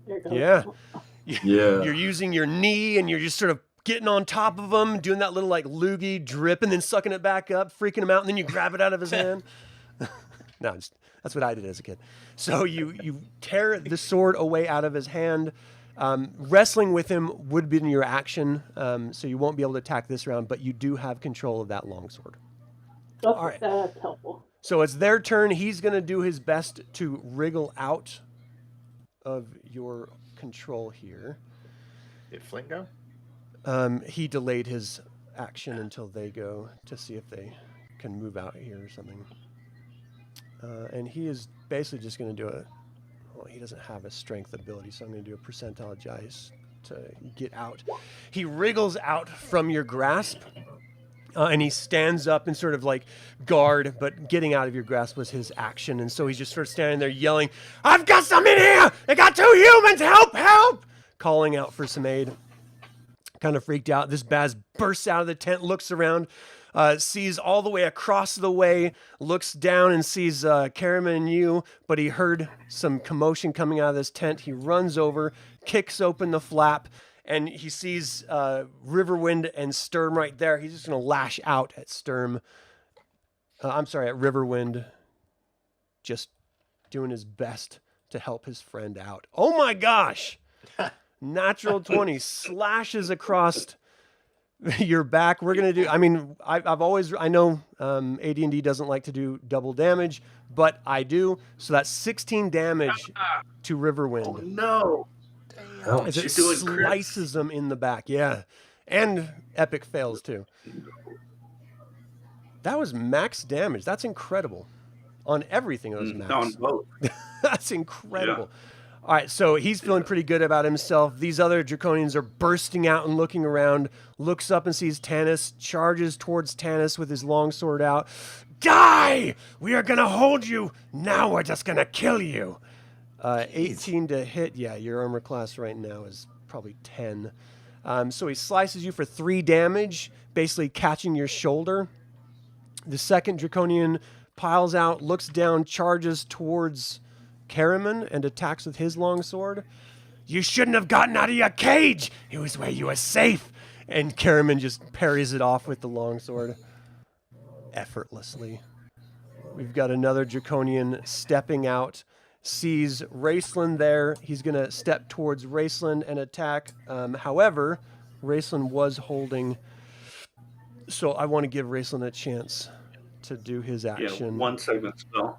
There it goes. Yeah. Yeah. You're using your knee and you're just sort of getting on top of him, doing that little like loogie drip and then sucking it back up, freaking him out, and then you grab it out of his hand. No, that's what I did as a kid. So you tear the sword away out of his hand. Wrestling with him would be in your action, so you won't be able to attack this round, but you do have control of that longsword. Okay, All right. that's helpful. So it's their turn. He's going to do his best to wriggle out of your control here. Did Flint go? He delayed his action until they go to see if they can move out here or something. And he is basically just going to do well, he doesn't have a strength ability, so I'm going to do a percentile dice to get out. He wriggles out from your grasp, and he stands up and sort of like guard, but getting out of your grasp was his action. And so he's just sort of standing there yelling, "I've got some in here! They got 2 humans! Help, help!" Calling out for some aid. Kind of freaked out. This Baz bursts out of the tent, looks around, sees all the way across the way, looks down and sees Caramon and you, but he heard some commotion coming out of this tent. He runs over, kicks open the flap, and he sees Riverwind and Sturm right there. He's just going to lash out at Sturm. At Riverwind, just doing his best to help his friend out. Oh my gosh! Natural 20 slashes across your back. We're going to do, I know AD&D doesn't like to do double damage, but I do. So that's 16 damage to Riverwind. Oh, no. As it slices them in the back. Yeah. And epic fails too. That was max damage. That's incredible. On everything, it was max. On both. That's incredible. Yeah. All right, so he's feeling pretty good about himself. These other Draconians are bursting out and looking around, looks up and sees Tanis, charges towards Tanis with his longsword out. Die! We are going to hold you. Now we're just going to kill you. 18 to hit. Yeah, your armor class right now is probably 10. So he slices you for 3 damage, basically catching your shoulder. The second Draconian piles out, looks down, charges towards Caramon and attacks with his longsword. You shouldn't have gotten out of your cage. It was where you were safe. And Caramon just parries it off with the longsword effortlessly. We've got another Draconian stepping out, sees Raistlin there. He's going to step towards Raistlin and attack. However, Raistlin was holding, so I want to give Raistlin a chance to do his action. Yeah, 1 segment spell.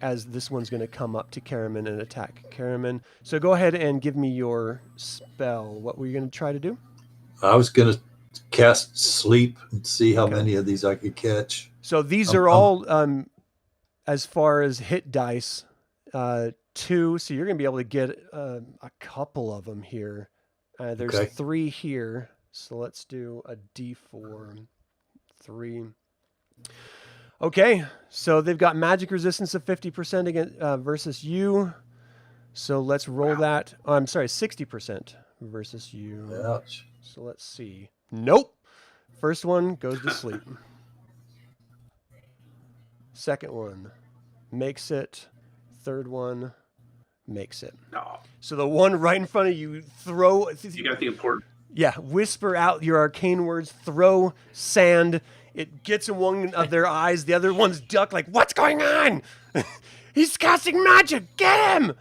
As this one's going to come up to Caramon and attack Caramon. So go ahead and give me your spell. What were you going to try to do? I was going to cast Sleep and see how many of these I could catch. So these are all, as far as hit dice, 2. So you're going to be able to get a couple of them here. There's 3 here. So let's do a D4. 3. Okay, so they've got magic resistance of 50% against versus you. So let's roll that. Oh, I'm sorry, 60% versus you. Ouch. So let's see. Nope. First one goes to sleep. Second one makes it. Third one makes it. No, So the one right in front of you, throw. you got the important. Yeah, whisper out your arcane words, throw sand. It gets in one of their eyes. The other one's duck like, what's going on? He's casting magic. Get him!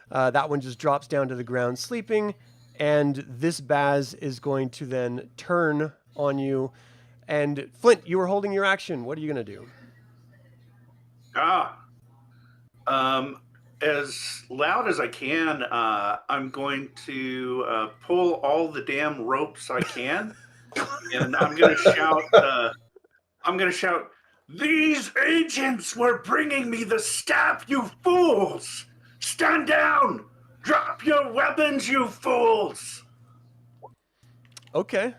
That one just drops down to the ground sleeping. And this Baz is going to then turn on you. And Flint, you were holding your action. What are you going to do? As loud as I can, I'm going to pull all the damn ropes I can, and I'm going to shout, "These agents were bringing me the staff, you fools! Stand down! Drop your weapons, you fools!" Okay.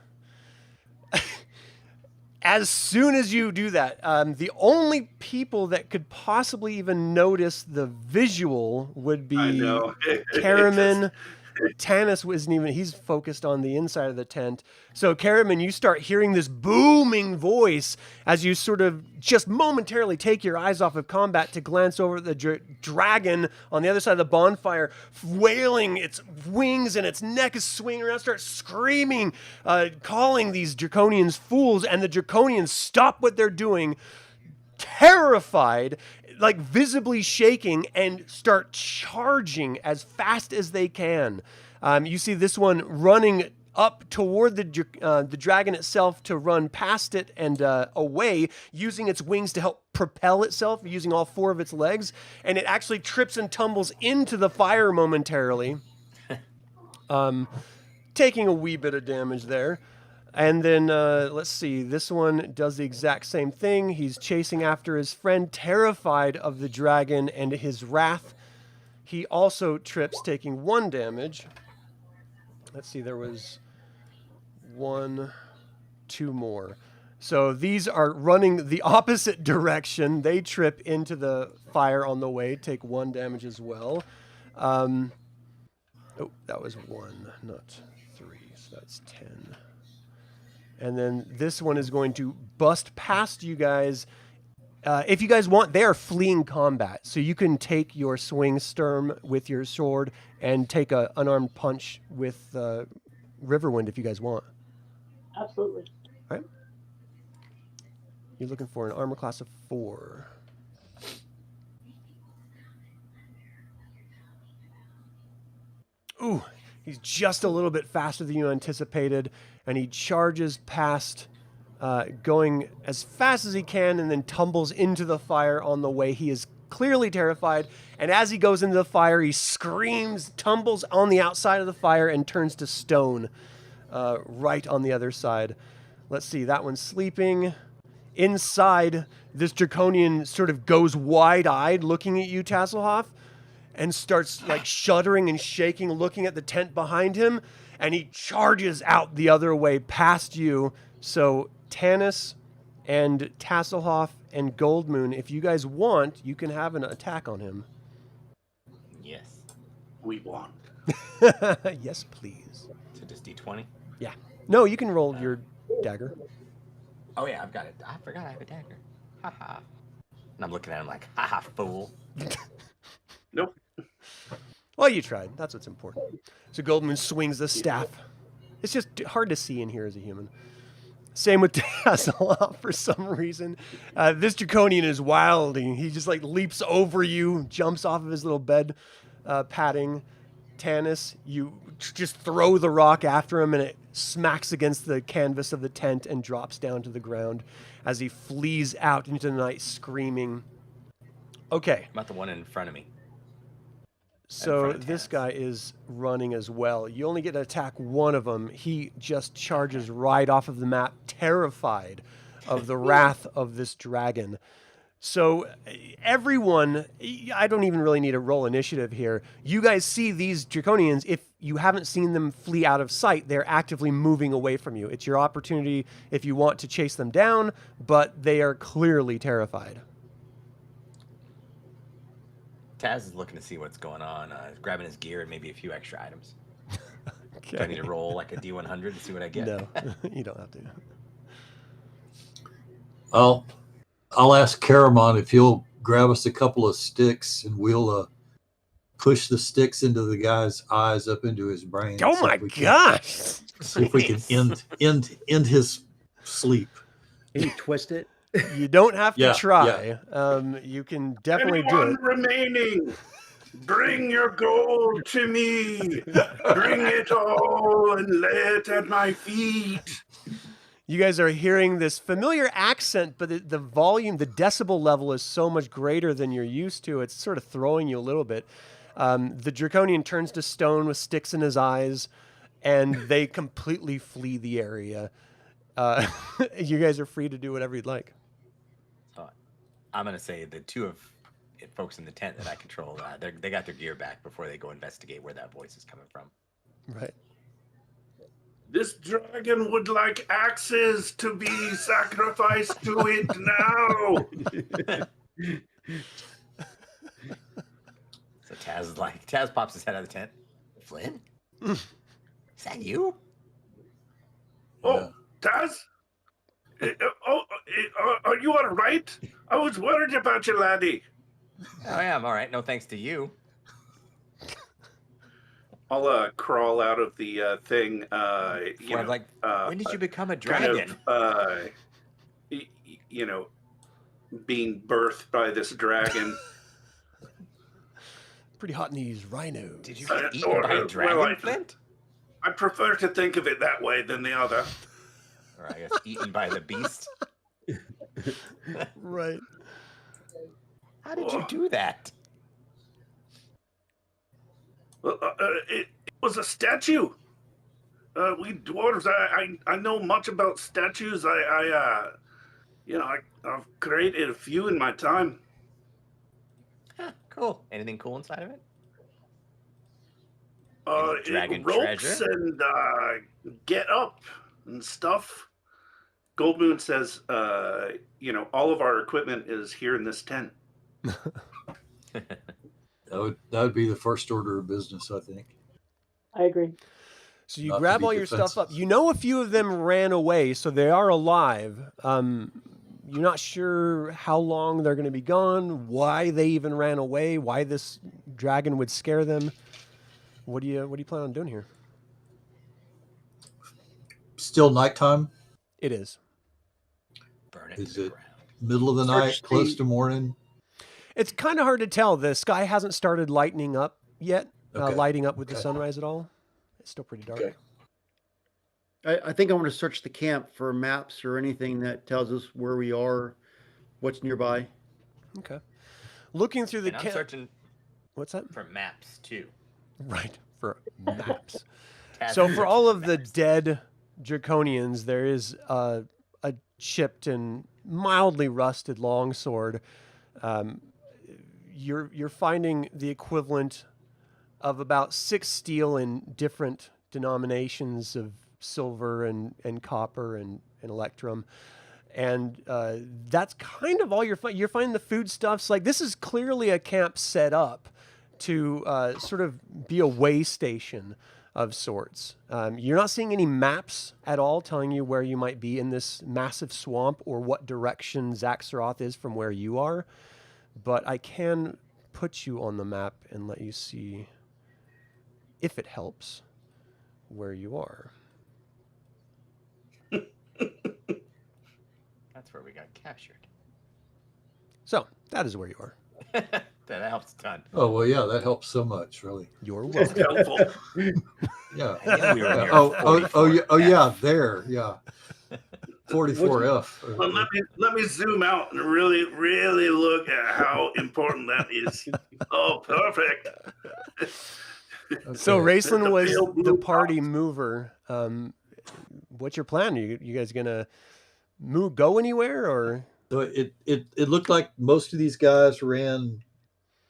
As soon as you do that, the only people that could possibly even notice the visual would be I know. Caramon. Tanis wasn't even, he's focused on the inside of the tent. So Caramon, you start hearing this booming voice as you sort of just momentarily take your eyes off of combat to glance over at the dragon on the other side of the bonfire, wailing its wings and its neck is swinging around, starts screaming, calling these draconians fools, and the draconians stop what they're doing, terrified, like visibly shaking, and start charging as fast as they can. You see this one running up toward the dragon itself to run past it and away, using its wings to help propel itself, using all four of its legs, and it actually trips and tumbles into the fire momentarily, taking a wee bit of damage there. And then, let's see, this one does the exact same thing. He's chasing after his friend, terrified of the dragon and his wrath. He also trips, taking 1 damage. Let's see, there was 1, 2 more. So these are running the opposite direction. They trip into the fire on the way, take 1 damage as well. Oh, that was 1, not 3, so that's 10. And then this one is going to bust past you guys. If you guys want, they are fleeing combat. So you can take your swing Sturm with your sword and take an unarmed punch with Riverwind if you guys want. Absolutely. All right. You're looking for an armor class of 4. Ooh, he's just a little bit faster than you anticipated, and he charges past, going as fast as he can, and then tumbles into the fire on the way. He is clearly terrified, and as he goes into the fire, he screams, tumbles on the outside of the fire, and turns to stone right on the other side. Let's see, that one's sleeping. Inside, this draconian sort of goes wide-eyed looking at you, Tasslehoff, and starts like shuddering and shaking, looking at the tent behind him, and he charges out the other way past you. So Tanis and Tasslehoff and Goldmoon, if you guys want, you can have an attack on him. Yes. We want. Yes, please. So just D20? Yeah. No, you can roll your dagger. Oh yeah, I've got it. I forgot I have a dagger. Haha. And I'm looking at him like, haha, fool. Nope. Well, you tried. That's what's important. So Goldmoon swings the staff. It's just hard to see in here as a human. Same with Tasslehoff for some reason. This draconian is wild. He just like leaps over you, jumps off of his little bed padding. Tanis, you just throw the rock after him, and it smacks against the canvas of the tent and drops down to the ground as he flees out into the night screaming. Okay. About the one in front of me. So this guy is running as well. You only get to attack one of them. He just charges right off of the map, terrified of the wrath of this dragon. So everyone, I don't even really need to roll initiative here. You guys see these draconians. If you haven't seen them flee out of sight, they're actively moving away from you. It's your opportunity if you want to chase them down, but they are clearly terrified. Taz is looking to see what's going on, grabbing his gear and maybe a few extra items. Okay. Do I need to roll like a D100 to see what I get? No, you don't have to. I'll ask Caramon if he'll grab us a couple of sticks and we'll push the sticks into the guy's eyes up into his brain. Oh my gosh! See if we can end his sleep. Can you twist it? You don't have to Yeah, try. You can definitely do Anyone it. remaining, bring your gold to me. Bring it all and lay it at my feet. You guys are hearing this familiar accent, but the volume, the decibel level is so much greater than you're used to. It's sort of throwing you a little bit. The Draconian turns to stone with sticks in his eyes, and they completely flee the area. You guys are free to do whatever you'd like. So I'm going to say the two of folks in the tent that I control, they got their gear back before they go investigate where that voice is coming from. Right. This dragon would like axes to be sacrificed to it now. So Taz pops his head out of the tent. Flint? Is that you? Oh, Taz? Are you all right? I was worried about you, laddie. Oh, yeah, I'm all right. No thanks to you. I'll crawl out of the thing. When did you become a dragon? Kind of, being birthed by this dragon. Pretty hot in these rhinos. Did you get eaten by a dragon, Flint? I prefer to think of it that way than the other. Or I guess eaten by the beast. Right. How did you do that? Well, it was a statue. We dwarves, I know much about statues. I've created a few in my time. Huh, cool. Anything cool inside of it? Dragon Dragon ropes treasure? and get up and stuff. Goldmoon says, all of our equipment is here in this tent. That would be the first order of business, I think. I agree. So you Not to grab be all your stuff up. defensive. You know a few of them ran away, so they are alive. You're not sure how long they're going to be gone, why they even ran away, why this dragon would scare them. What do you plan on doing here? Still nighttime? It is. Burn it Is to the it ground. middle of the Search night, close the- to morning? It's kind of hard to tell. The sky hasn't started lightening up yet, Okay. lighting up with the Okay. sunrise at all. It's still pretty dark. Okay. I think I want to search the camp for maps or anything that tells us where we are, what's nearby. Okay. Looking through the And I'm searching What's that? for maps, too. Right, for maps. Taz So is for searching all for of the maps. dead Draconians, there is a chipped and mildly rusted longsword. You're finding the equivalent of about 6 steel in different denominations of silver and copper and electrum. And that's kind of all you're finding. You're finding the foodstuffs. Like, this is clearly a camp set up to sort of be a way station of sorts. You're not seeing any maps at all telling you where you might be in this massive swamp or what direction Zaxaroth is from where you are. But I can put you on the map and let you see, if it helps, where you are. That's where we got captured. So, that is where you are. That helps a ton. Oh, well, yeah, that helps so much, really. You're It's welcome. helpful. Yeah. I knew we were Yeah. near Oh, 44. yeah, there, yeah. 44F. Well, let me zoom out and really, really look at how important that is. Oh, perfect. So, Okay. Raistlin The was pale the blue party box. mover. What's your plan? You guys gonna go anywhere, or? So it looked like most of these guys ran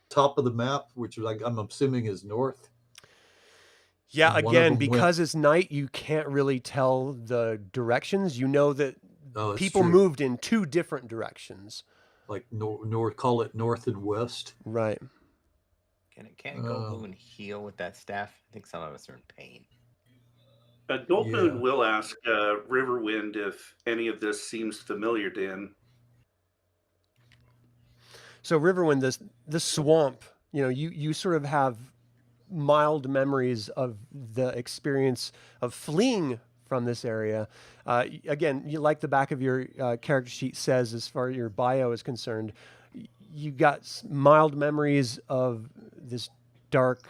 top of the map, which like I'm assuming is north. Yeah, And one of again, them went- because it's night, you can't really tell the directions. You know that Oh, that's people true. moved in 2 different directions. Like north, call it north and west. Right. Can Goldmoon heal with that staff? I think some of us are in pain. Goldmoon Yeah. will ask Riverwind if any of this seems familiar to him. So Riverwind, this swamp, you know, you sort of have mild memories of the experience of fleeing from this area. Again, you like the back of your character sheet says, as far as your bio is concerned, you got mild memories of this dark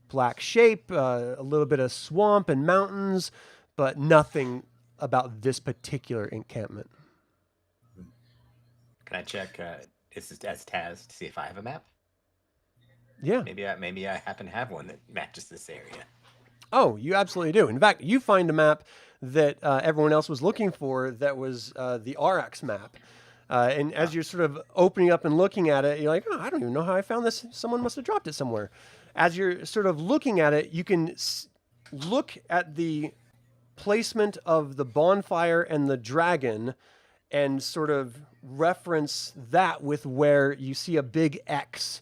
black shape, a little bit of swamp and mountains, but nothing about this particular encampment. Can I check this is as Taz to see if I have a map? Yeah. Maybe I happen to have one that matches this area. Oh, you absolutely do. In fact, you find a map that everyone else was looking for that was the RX map. And as you're sort of opening up and looking at it, you're like, oh, I don't even know how I found this. Someone must have dropped it somewhere. As you're sort of looking at it, you can look at the placement of the bonfire and the dragon and sort of reference that with where you see a big X,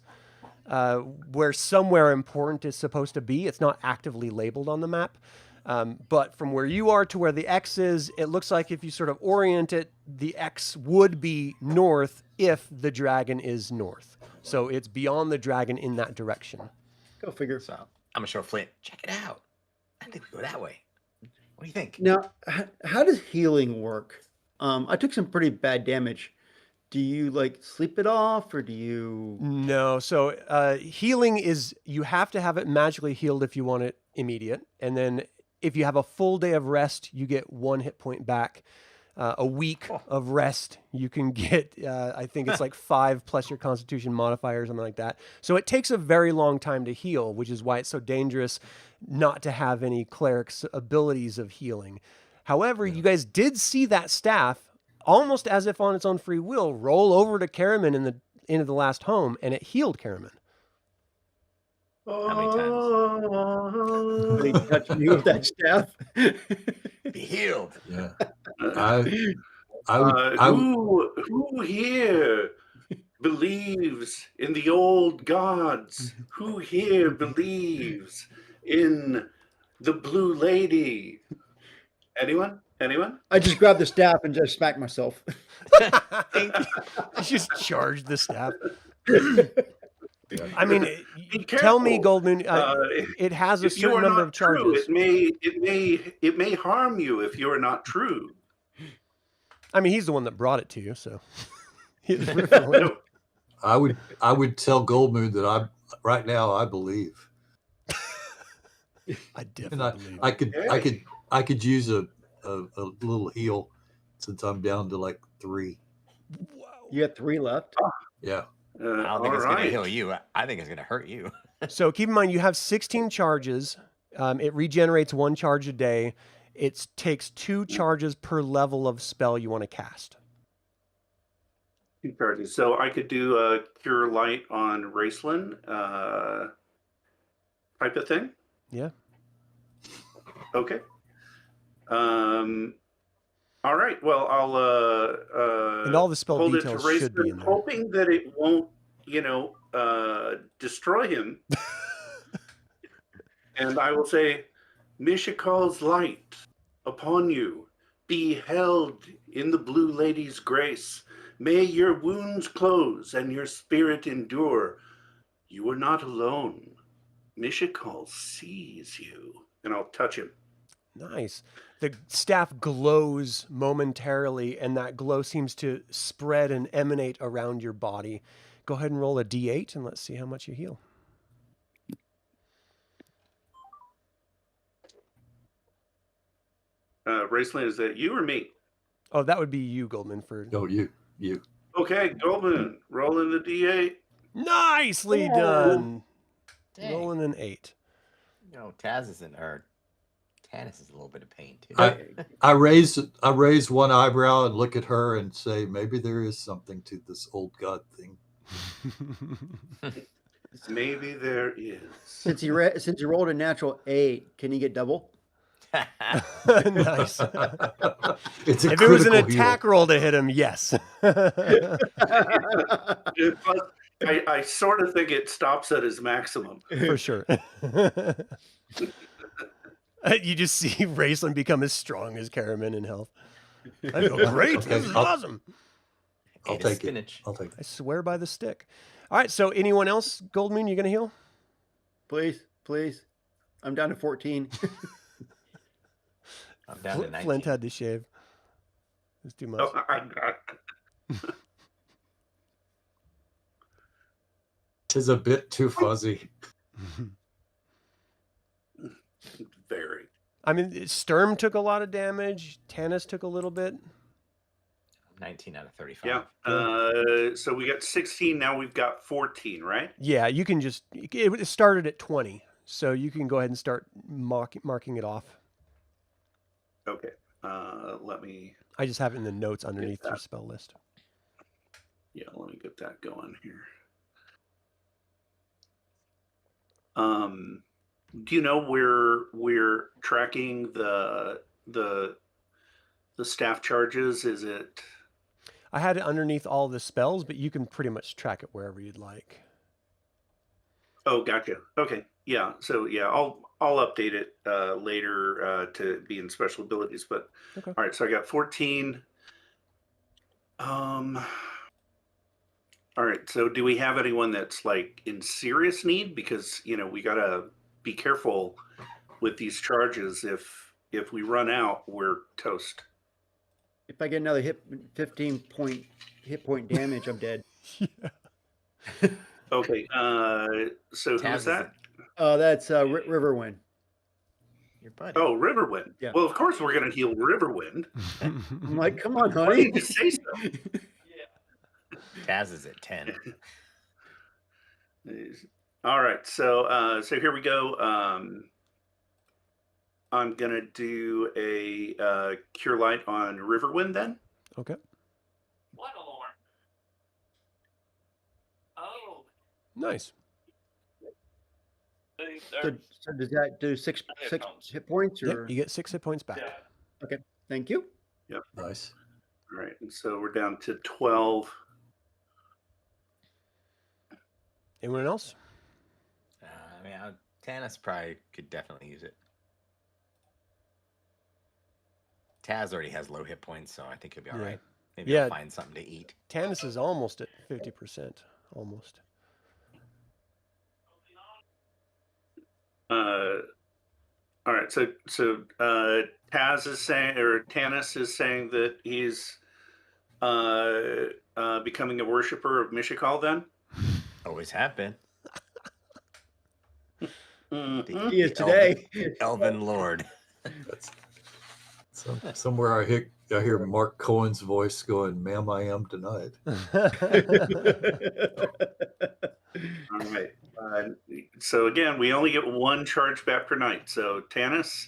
where somewhere important is supposed to be. It's not actively labeled on the map. But from where you are to where the X is, it looks like if you sort of orient it, the X would be north if the dragon is north. So it's beyond the dragon in that direction. Go figure. So I'm gonna show Flint. Check it out. I think we go that way. What do you think? Now, how does healing work? I took some pretty bad damage. Do you like sleep it off, or do you? No. So healing is, you have to have it magically healed if you want it immediate. And then if you have a full day of rest, you get 1 hit point back. A week of rest, you can get, I think it's like 5 plus your constitution modifier or something like that. So it takes a very long time to heal, which is why it's so dangerous not to have any cleric's abilities of healing. However, you guys did see that staff, almost as if on its own free will, roll over to Caramon into the last home, and it healed Caramon. How many times? They touch me with that staff. Be healed. Yeah. Who here believes in the old gods? Who here believes in the blue lady? Anyone? I just grabbed the staff and just smacked myself. You just charged the staff. I mean, tell me, Goldmoon, it has a certain number of charges. It may harm you if you are not true. I mean, he's the one that brought it to you, so. I would tell Goldmoon that right now I believe. I definitely believe. I could use a little heal since I'm down to like 3. Wow. You got 3 left. Yeah. I don't think it's going to heal you. I think it's going to hurt you. So keep in mind, you have 16 charges. It regenerates 1 charge a day. It takes 2 charges per level of spell you want to cast. 2 charges. So I could do a Cure Light on Raistlin type of thing? Yeah. Okay. All right. Well, I'll and all the spell hold details it to should be in Raistlin, there. hoping that it won't, destroy him. And I will say, Mishikal's light upon you, be held in the Blue Lady's grace. May your wounds close and your spirit endure. You are not alone. Mishikal sees you. And I'll touch him. Nice. The staff glows momentarily, and that glow seems to spread and emanate around your body. Go ahead and roll a d8, and let's see how much you heal. Raistlin, is that you or me? Oh, that would be you, Goldman. No, you. Okay, Goldmoon, rolling the D8. Nicely done. Rolling an 8. Tanis is a little bit of pain too. I raise one eyebrow and look at her and say, maybe there is something to this old god thing. Maybe there is. Since you rolled a natural 8, can you get double? Nice. It's a If it was an critical attack heal. roll to hit him, yes. I sort of think it stops at his maximum. For sure. You just see Raistlin become as strong as Caramon in health. I feel great. This is awesome. I'll Ate a take it. spinach. I'll take I it. swear by the stick. All right, so anyone else, Goldmoon, you going to heal? Please, please. I'm down to 14. I'm down to 19. Flint had to shave. It's too much. Oh, Tis a bit too fuzzy. very. I mean, Sturm took a lot of damage. Tanis took a little bit. 19 out of 35. Yeah. So we got 16. Now we've got 14, right? Yeah, you can just, it started at 20. So you can go ahead and start marking it off. Okay. Let me. I just have it in the notes underneath your spell list. Yeah, let me get that going here. Do you know where we're tracking the staff charges? Is it? I had it underneath all the spells, but you can pretty much track it wherever you'd like. Oh, gotcha. Okay. Yeah. So yeah, I'll update it later to be in special abilities. But Okay. all right. So I got 14. All right. So do we have anyone that's like in serious need? Because we gotta be careful with these charges. If we run out, we're toast. If I get another 15 point hit point damage, I'm dead. Okay. So Taz who's is that? That's Riverwind. Your buddy. Oh, Riverwind. Yeah. Well, of course we're gonna heal Riverwind. I'm like, come on, Why honey. did you say so? Taz is at 10. All right, so here we go. I'm gonna do a cure light on Riverwind then. Okay. What alarm? Oh. Nice. So does that do six hit points Yep, or? you get 6 hit points back. Thank you. Nice. All right, and so we're down to 12. Anyone else? Tanis probably could definitely use it. Taz already has low hit points, so I think he'll be all Yeah. right. Maybe Yeah. he'll find something to eat. Tanis is almost at 50%. Almost. All right, so Taz is saying, or Tanis is saying that he's becoming a worshiper of Mishakal then. Always have been. Mhm. He is today. Elven Lord. That's, somewhere I hear Mark Cohen's voice going, "Ma'am, I am tonight." All right. So again, we only get one charge back per night. So Tanis,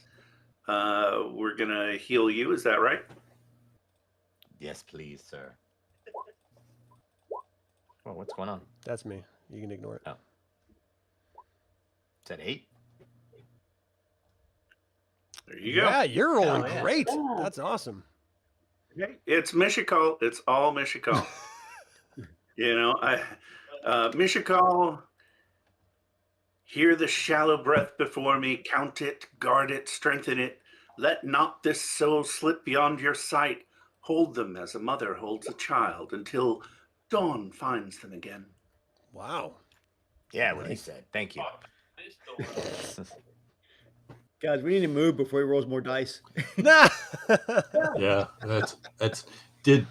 we're gonna heal you. Is that right? Yes, please, sir. Well, what's going on? That's me. You can ignore it. Oh. Is that 8? There you go. Yeah, you're rolling Oh, yeah. great. Yeah. That's awesome. Okay. It's Mishakal. It's all Mishakal. Mishakal. Hear the shallow breath before me. Count it, guard it, strengthen it. Let not this soul slip beyond your sight. Hold them as a mother holds a child until dawn finds them again. Wow. Yeah, what he said. Thank you. Guys, we need to move before he rolls more dice. Yeah, that's did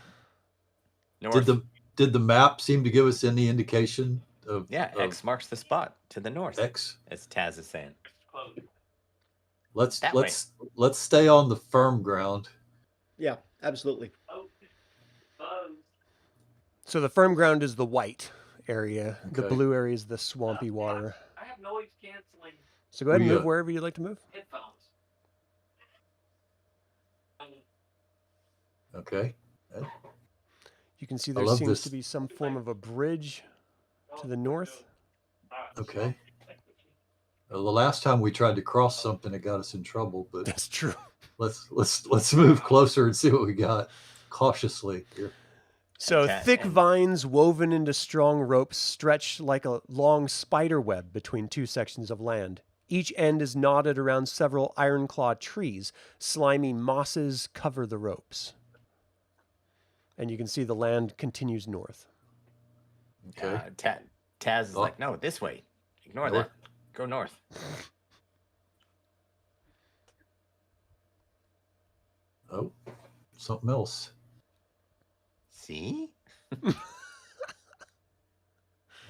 North. did the map seem to give us any indication of Yeah, of X marks the spot to the north. X? As Taz is saying. Let's That let's stay on the firm ground. Yeah, absolutely. So the firm ground is the white area. The Okay. blue area is the swampy water. I have noise canceling So go ahead and We, move wherever you'd like to move. headphones. Okay. You can see I there love seems this. to be some form of a bridge to the north. Okay. The last time we tried to cross something, it got us in trouble. But That's true. let's move closer and see what we got cautiously here. So Okay, thick and- vines woven into strong ropes stretch like a long spider web between two sections of land. Each end is knotted around several iron-clawed trees. Slimy mosses cover the ropes. and you can see the land continues north. Okay. Taz is Oh. like, no, this way. Ignore North. that. Go north. Oh, something else. See?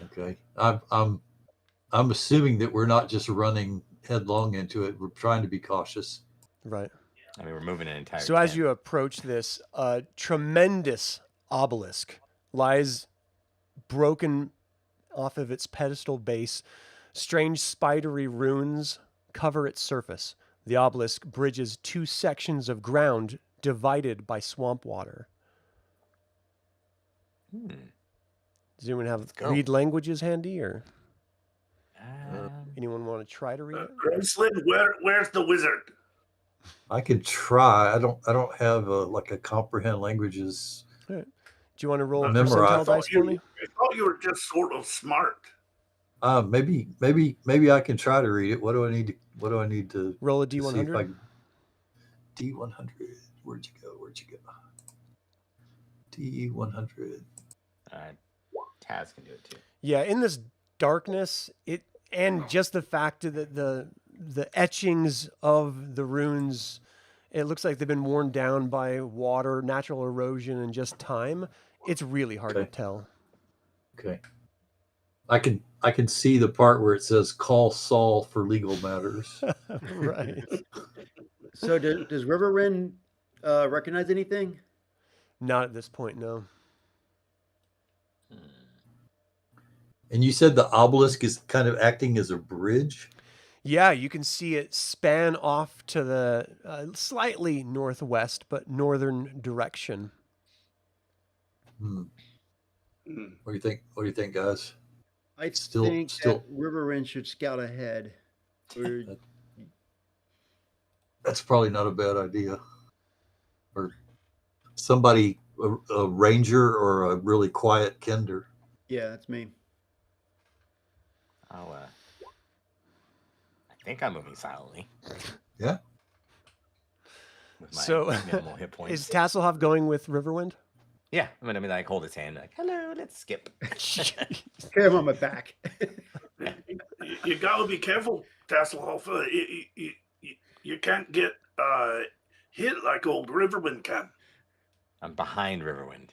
Okay. I'm assuming that we're not just running headlong into it. We're trying to be cautious. Right. I mean, we're moving an entire So as tent. you approach this, a tremendous obelisk lies broken off of its pedestal base. Strange spidery runes cover its surface. The obelisk bridges two sections of ground divided by swamp water. Does anyone have go. read languages handy, or Um, anyone want to try to read it? Raistlin, where's the wizard? I could try. I don't have like a comprehend languages. Do you want to roll a Memorize. percentile dice for me? I thought you were just sort of smart. Maybe I can try to read it. What do I need to Roll a to see if I D100. can- D100. Where'd you go? D100. all right. Taz can do it too. Yeah, in this darkness, and just the fact that the etchings of the runes, it looks like they've been worn down by water, natural erosion, and just time. It's really hard to Okay. tell. Okay. I can see the part where it says call Saul for legal matters. Right. So does Riverwind recognize anything? Not at this point, no. And you said the obelisk is kind of acting as a bridge? Yeah, you can see it span off to the slightly northwest, but northern direction. What do you think? What do you think, guys? I Still- think that Riverwind should scout ahead. Or- That's probably not a bad idea. Or somebody, a ranger or a really quiet Kender. yeah, that's me. I think I'm moving silently. Yeah. With my So, minimal hit points. Is Tasslehoff going with Riverwind? Yeah, I'm gonna be like hold his hand, like, hello, let's skip. Carry him on my back. You gotta be careful, Tasslehoff. You can't get hit like old Riverwind can. I'm behind Riverwind.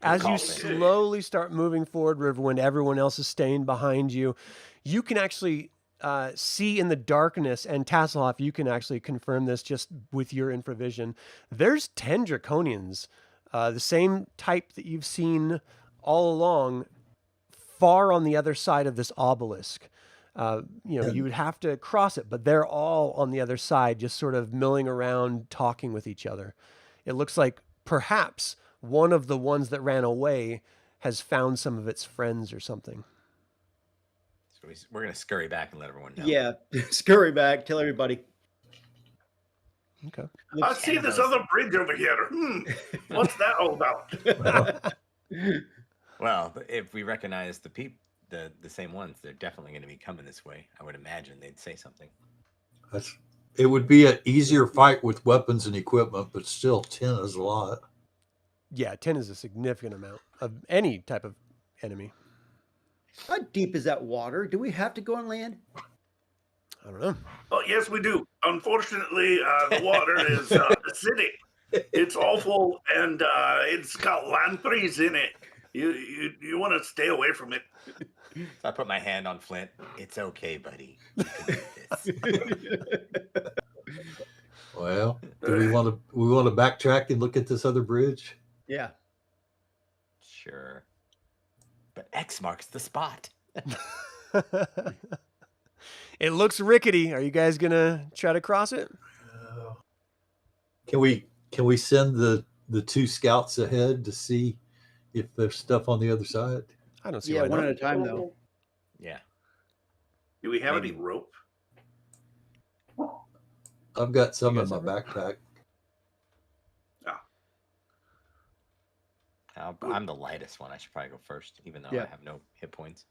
As you call, slowly start moving forward, Riverwind, everyone else is staying behind you. You can actually see in the darkness, and Tasslehoff, you can actually confirm this just with your infravision. There's 10 draconians, the same type that you've seen all along, far on the other side of this obelisk. You would have to cross it, but they're all on the other side, just sort of milling around, talking with each other. It looks like perhaps one of the ones that ran away has found some of its friends or something. So we're gonna scurry back and let everyone know. Yeah, scurry back. Tell everybody. Okay. I see this other bridge over here. What's that all about? Well, if we recognize the same ones, they're definitely going to be coming this way. I would imagine they'd say something. It would be an easier fight with weapons and equipment, but still 10 is a lot. Yeah, 10 is a significant amount of any type of enemy. How deep is that water? Do we have to go on land? I don't know. Oh, yes, we do. Unfortunately, the water is acidic. It's awful, and it's got lampreys in it. You want to stay away from it. So I put my hand on Flint. It's okay, buddy. You can do this. Well, do we want to backtrack and look at this other bridge? Yeah. Sure. But X marks the spot. It looks rickety. Are you guys going to try to cross it? Can we send the two scouts ahead to see if there's stuff on the other side? I don't see Yeah, why one not. at a time though. Yeah. Do we have any Maybe. rope? I've got some You in guys my have backpack. I'm the lightest one. I should probably go first, even though Yeah. I have no hit points.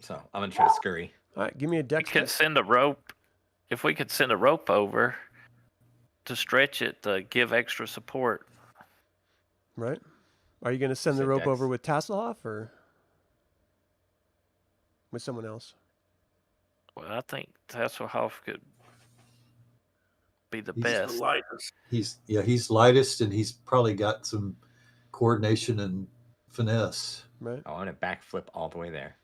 So I'm going to try to scurry. All right, give me a We dex. could send a rope. If we could send a rope over, to stretch it to give extra support. Right? Are you going to send the said rope Dex. over with Tasslehoff or with someone else? Well, I think Tasslehoff could be the He's The best. lightest. He's lightest, and he's probably got some coordination and finesse. Right? I want to backflip all the way there.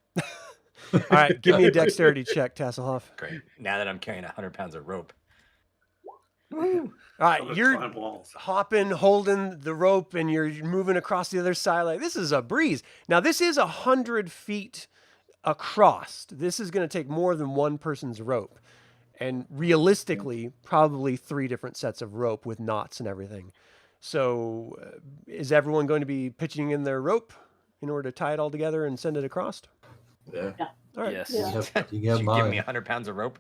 All right, give me a dexterity check, Tasslehoff. Great. Now that I'm carrying 100 pounds of rope. All I'm right, gonna you're climb walls. hopping, holding the rope, and you're moving across the other side. Like, this is a breeze. Now, this is 100 feet across. This is going to take more than one person's rope. And realistically, probably 3 different sets of rope with knots and everything. So is everyone going to be pitching in their rope in order to tie it all together and send it across? Yeah. All right. Yes. Yeah. You have You give me mine. 100 pounds of rope.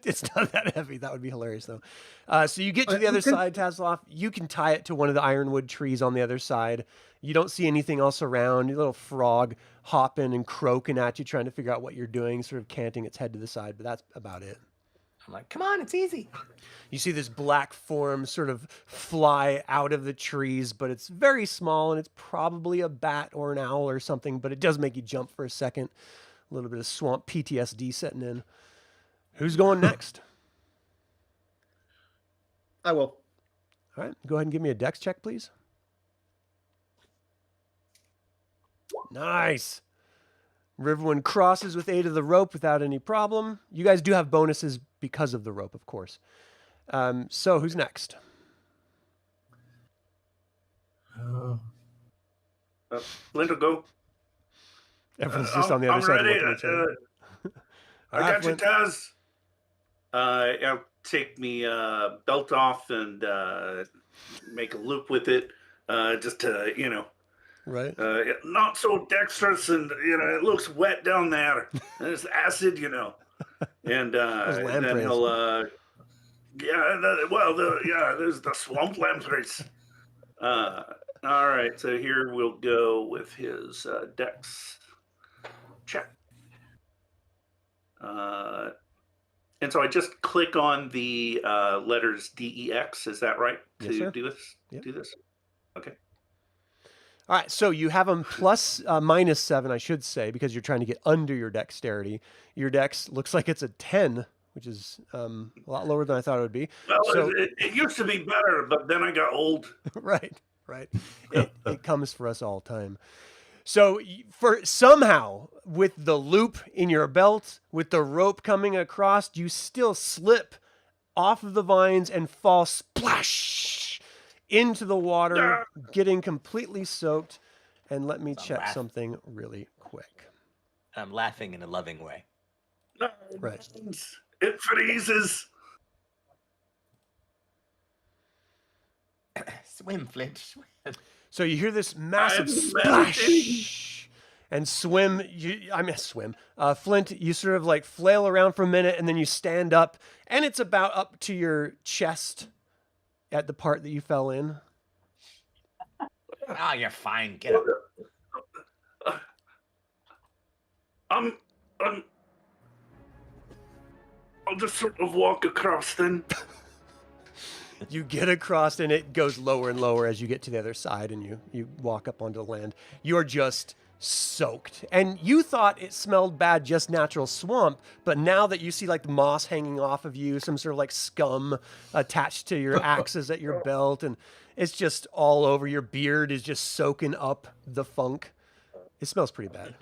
It's not that heavy. That would be hilarious, though. So you get to the other Okay. side, Tasslehoff. You can tie it to one of the ironwood trees on the other side. You don't see anything else around. Your little frog hopping and croaking at you, trying to figure out what you're doing, sort of canting its head to the side, but that's about it. I'm like, come on, it's easy. You see this black form sort of fly out of the trees, but it's very small, and it's probably a bat or an owl or something, but it does make you jump for a second. A little bit of swamp PTSD setting in. Who's going next? I will. All right, go ahead and give me a dex check, please. Nice. Riverwind crosses with aid of the rope without any problem. You guys do have bonuses because of the rope, of course. So who's next? Flint will go. Everyone's just on the other I'm side ready. looking at each other. All I right, got you, Flint. Taz. I'll take me belt off and make a loop with it, just to, Right. not so dexterous, and it looks wet down there. There's acid, and then lampreys. he'll, there's the swamp lampreys. All right, so here we'll go with his dex check. And so I just click on the letters DEX. Is that right? Yes, sir. Do this? Yep. Do this? Okay. All right, so you have them plus -7, I should say, because you're trying to get under your dexterity. Your dex looks like it's a 10, which is a lot lower than I thought it would be. Well, So- it used to be better, but then I got old. right. It comes for us all time. So for somehow, with the loop in your belt, with the rope coming across, you still slip off of the vines and fall splash into the water, getting completely soaked. And let me So I'm check laughing. something really quick. I'm laughing in a loving way. Right. It freezes. Swim, Flint. Swim. So you hear this massive I'm splash and swim. Flint, you sort of like flail around for a minute and then you stand up, and it's about up to your chest at the part that you fell in. Oh, you're fine. Get up. I'll just sort of walk across then. You get across and it goes lower and lower as you get to the other side and you walk up onto the land. You're just soaked. And you thought it smelled bad, just natural swamp, but now that you see like the moss hanging off of you, some sort of like scum attached to your axes at your belt, and it's just all over. Your beard is just soaking up the funk. It smells pretty bad.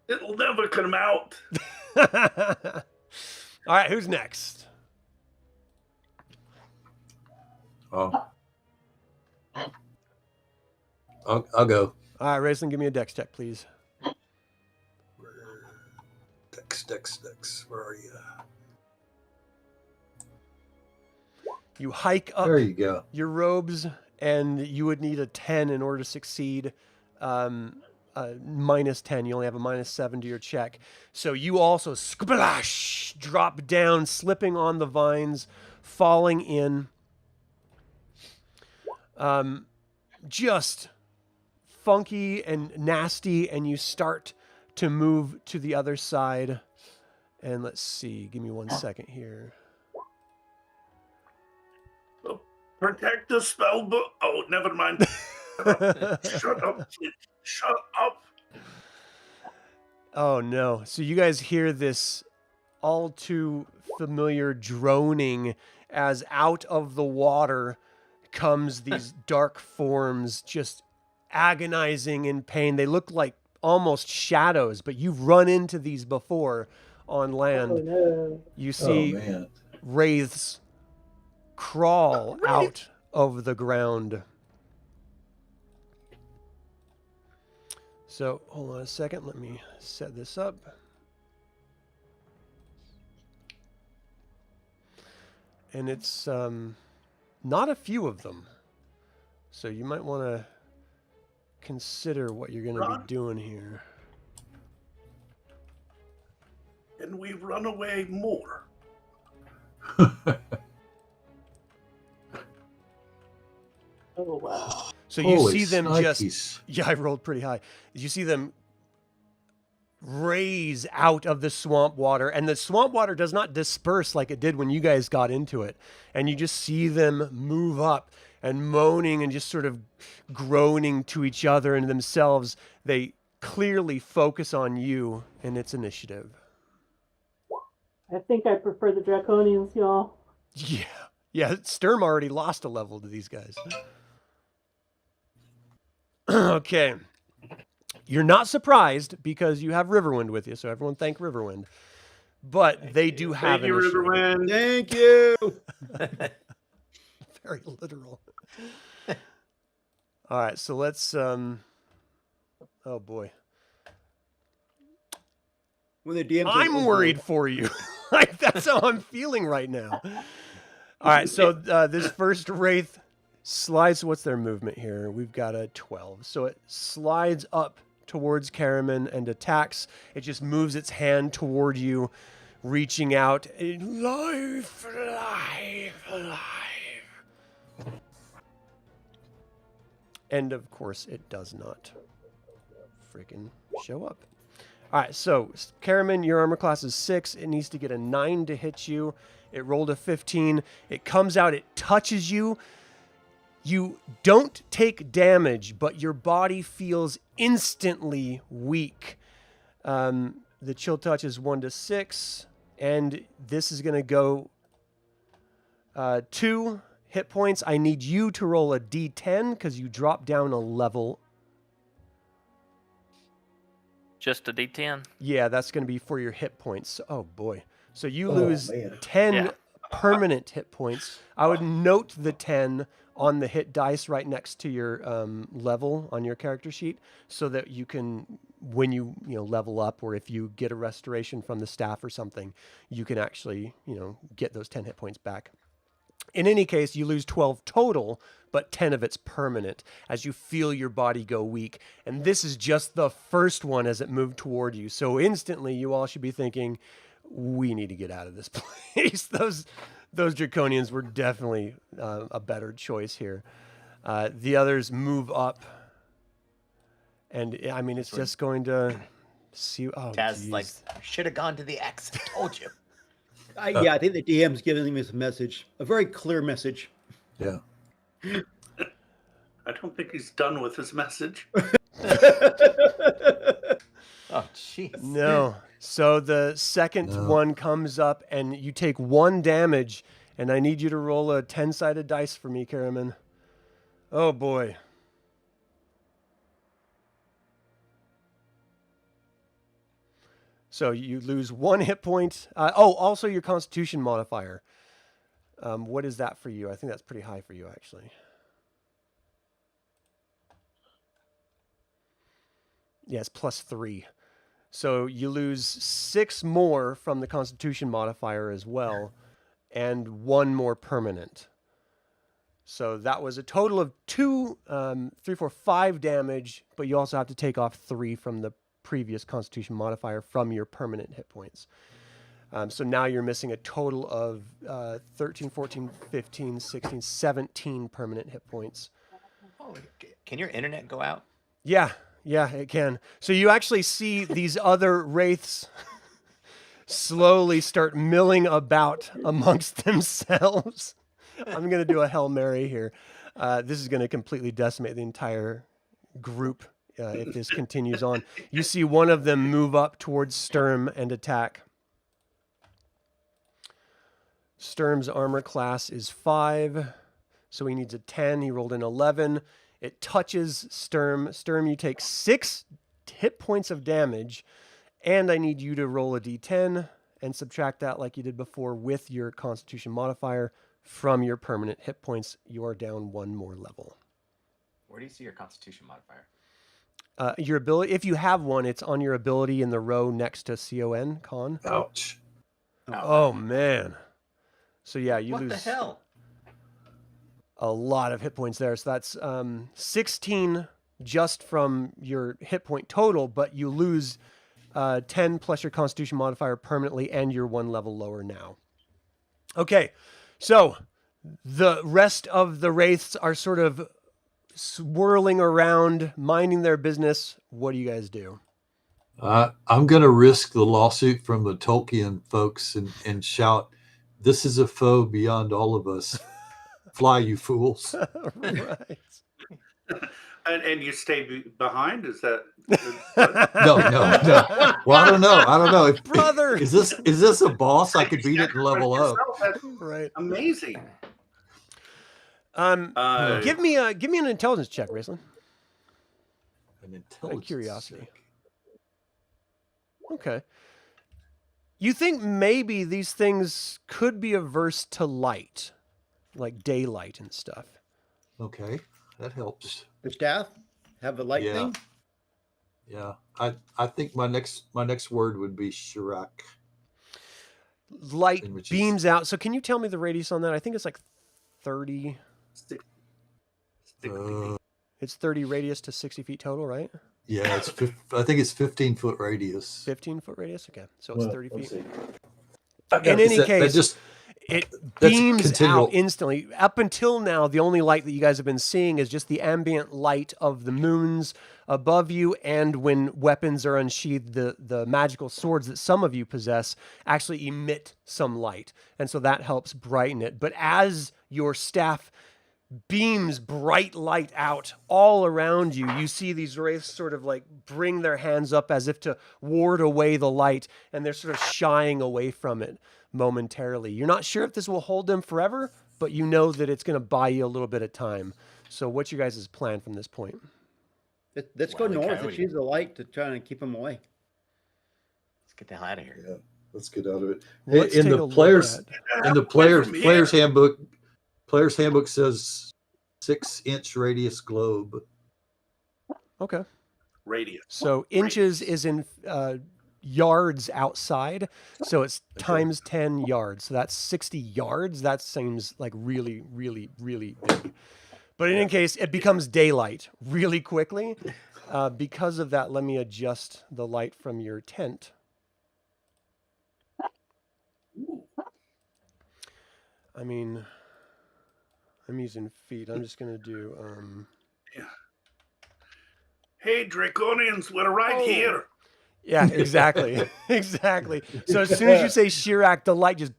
It'll never come out. All right, who's next? I'll go. All right, Raistlin, give me a dex check, please. Dex. Where are you? You hike up There you go. your robes, and you would need a 10 in order to succeed. Minus 10, you only have a -7 to your check. So you also splash, drop down, slipping on the vines, falling in. Just funky and nasty, and you start to move to the other side. And let's see, give me 1 second here. Protect the spell book. Oh, never mind. Shut up, Flint. Shut up. Oh no. So you guys hear this all too familiar droning as out of the water comes these dark forms, just agonizing in pain. They look like almost shadows, but you've run into these before on land. Oh no. You Oh see man. wraiths crawl out of the ground. So hold on a second. Let me set this up. And it's not a few of them. So you might want to consider what you're going to be doing here. And we run away more. Oh wow. So you Holy see them snikes. just... Yeah, I rolled pretty high. You see them raise out of the swamp water, and the swamp water does not disperse like it did when you guys got into it. And you just see them move up and moaning and just sort of groaning to each other and themselves. They clearly focus on you and its initiative. I think I prefer the Draconians, y'all. Yeah. Yeah, Sturm already lost a level to these guys. Okay. You're not surprised because you have Riverwind with you, so everyone thank Riverwind. But they do have Thank you, initiative. Riverwind. Thank you. Very literal. All right, so let's oh boy. When the DM says, I'm "Oh, worried boy." for you. Like that's how I'm feeling right now. All right, so this first wraith slides. What's their movement here? We've got a 12. So it slides up towards Caramon and attacks. It just moves its hand toward you, reaching out. Life, life, life. And of course, it does not freaking show up. All right, so Caramon, your armor class is 6. It needs to get a 9 to hit you. It rolled a 15. It comes out. It touches you. You don't take damage, but your body feels instantly weak. The chill touch is 1 to 6, and this is going to go 2 hit points. I need you to roll a d10 because you drop down a level. Just a D10. Yeah, that's going to be for your hit points. Oh, boy. So you Oh, lose man. 10 Yeah. permanent hit points. I would note the 10 on the hit dice right next to your level on your character sheet so that you can, when you level up, or if you get a restoration from the staff or something, you can actually, get those 10 hit points back. In any case, you lose 12 total, but 10 of it's permanent as you feel your body go weak. And this is just the first one as it moved toward you. So instantly, you all should be thinking, we need to get out of this place. Those Draconians were definitely a better choice here. The others move up. And, I mean, it's just going to see... Oh, Taz geez. like, should have gone to the X. I told you. Yeah, I think the DM's giving me this message, a very clear message. Yeah. I don't think he's done with his message. Oh, jeez. No. So the second one comes up, and you take 1 damage, and I need you to roll a 10-sided dice for me, Caramon. Oh, boy. So you lose 1 hit point. Also your Constitution modifier. What is that for you? I think that's pretty high for you, actually. Yes, +3. So you lose 6 more from the Constitution modifier as well, and 1 more permanent. So that was a total of 5 damage, but you also have to take off 3 from the previous Constitution modifier from your permanent hit points. So now you're missing a total of 13, 14, 15, 16, 17 permanent hit points. Holy, can your internet go out? Yeah, it can. So you actually see these other wraiths slowly start milling about amongst themselves. I'm going to do a Hail Mary here. This is going to completely decimate the entire group if this continues on. You see one of them move up towards Sturm and attack. Sturm's armor class is 5, so he needs a 10. He rolled an 11. It touches Sturm. Sturm, you take 6 hit points of damage, and I need you to roll a d10 and subtract that like you did before with your Constitution modifier from your permanent hit points. You are down 1 more level. Where do you see your Constitution modifier? Your ability, if you have one, it's on your ability in the row next to con. Ouch. Oh man. So yeah, you What lose the hell? a lot of hit points there. So that's 16 just from your hit point total, but you lose 10 plus your Constitution modifier permanently, and you're 1 level lower now. Okay, so the rest of the wraiths are sort of swirling around, minding their business. What do you guys do? I'm going to risk the lawsuit from the Tolkien folks and shout, "This is a foe beyond all of us. Fly, you fools." Right. And you stay behind? Is that? No. Well, I don't know. If, Brother. is this a boss? I could beat it and level up. That's Right. amazing. Give me an intelligence check, Raistlin. An Out of intelligence curiosity. check. Okay. You think maybe these things could be averse to light, like daylight and stuff. Okay, that helps. The staff have a light Yeah. thing. Yeah, I think my next word would be Shirak. Light Which is- beams out. So can you tell me the radius on that? I think it's like 30. It's 30 radius to 60 feet total, right? Yeah, I think it's 15-foot radius. 15-foot radius? Okay, so it's 30 feet. See. In any case, just it that's beams continual. out instantly. Up until now, the only light that you guys have been seeing is just the ambient light of the moons above you, and when weapons are unsheathed, the magical swords that some of you possess actually emit some light, and so that helps brighten it. But as your staff beams bright light out all around you, you see these wraiths sort of like bring their hands up as if to ward away the light, and they're sort of shying away from it momentarily. You're not sure if this will hold them forever, but you know that it's going to buy you a little bit of time. So what's your guys' plan from this point? Let's go Wile E. north Coyote. and use the light to try and keep them away. Let's get the hell out of here. Yeah, let's get out of it. Let's in take a the look players at- in the players handbook, says 6-inch radius globe. Okay. Radius. So inches is in yards outside. So it's times 10 yards. So that's 60 yards. That seems like really, really, really big. But in any case, it becomes daylight really quickly. Because of that, let me adjust the light from your tent. I mean, I'm using feet. I'm just going to do... Hey, Draconians, we're right here. Yeah, exactly. Exactly. So as soon as you say Shirak, the light just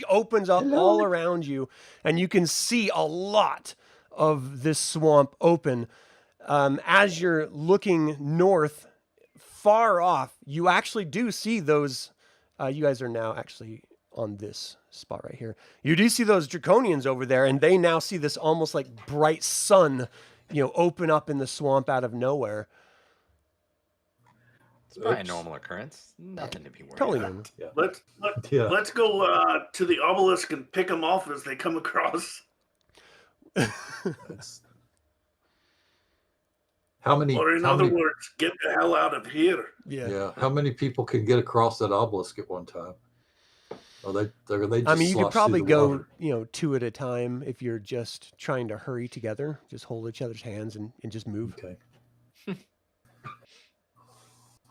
opens up all around you, and you can see a lot of this swamp open. As you're looking north, far off, you actually do see those. You guys are now actually on this spot right here. You do see those Draconians over there, and they now see this almost like bright sun, open up in the swamp out of nowhere. It's probably a Oops. normal occurrence. Nothing to be worried Totally about. normal. Let's go to the obelisk and pick them off as they come across. That's- How many? Or in how other many- words, get the hell out of here. Yeah. How many people can get across that obelisk at one time? Or they just I mean, you could slosh probably through the go, water? 2 at a time if you're just trying to hurry together. Just hold each other's hands and just move. Okay.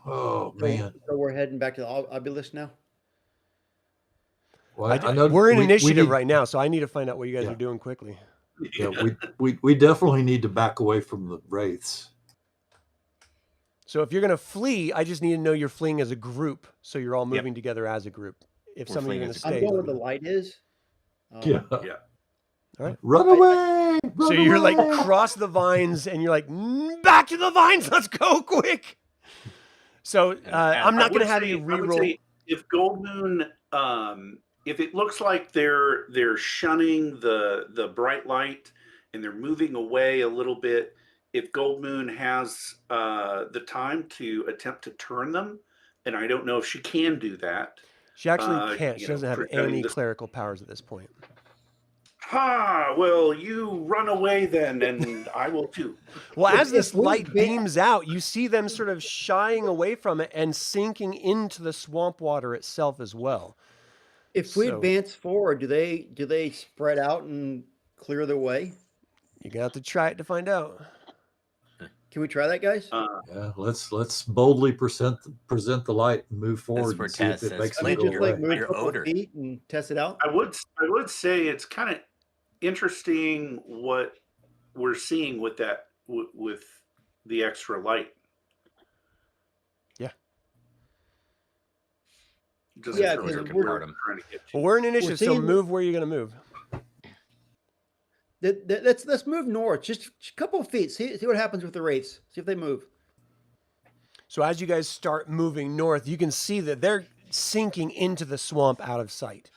Oh man. So we're heading back to the obelisk now. Well, I know we're in we initiative need- right now, so I need to find out what you guys Yeah. are doing quickly. Yeah, we definitely need to back away from the wraiths. So if you're going to flee, I just need to know you're fleeing as a group, so you're all moving together as a group. If We're some of you are fleeing going to as a stay, I'm going where let the me know. light is. Yeah. Yeah. All right. Run away! So Run you're like away! across the vines, and you're like, back to the vines. Let's go quick. So I'm not going to have you I would reroll. say if Goldmoon, if it looks like they're shunning the bright light and they're moving away a little bit, if Goldmoon has the time to attempt to turn them, and I don't know if she can do that. She actually can't. She you know, doesn't have preventing any this- clerical powers at this point. Ha! Well, you run away then, and I will too. Well, If- as this if we light advan- beams out, you see them sort of shying away from it and sinking into the swamp water itself as well. If we So- advance forward, do they spread out and clear their way? You're going to have to try it to find out. Can we try that, guys? Yeah, let's boldly present the light and move forward where and see if Taz it says, makes I them mean, Flint, go just like away. move a your couple odor. of feet and test it out. I would say it's kind of interesting what we're seeing with that with the extra light. Yeah. Just Yeah, really because we're we're- trying to get Well, we're in initiative, so seeing- move where you're going to move. Let's move north, just a couple of feet. See what happens with the wraiths. See if they move. So as you guys start moving north, you can see that they're sinking into the swamp out of sight.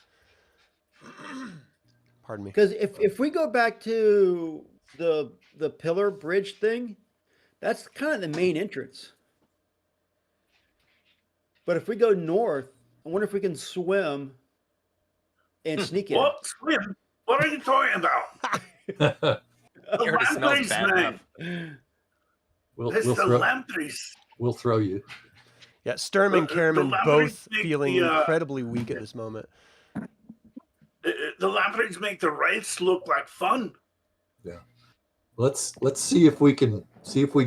Pardon me. Because if we go back to the pillar bridge thing, that's kind of the main entrance. But if we go north, I wonder if we can swim and sneak in. What swim? What are you talking about? It already smells Lampreys, bad man. enough. It's the lampreys. We'll throw you. Yeah, Sturm and The Caramon lampreys both make feeling the, incredibly weak at this moment. The lampreys make the wraiths look like fun. Let's see if we can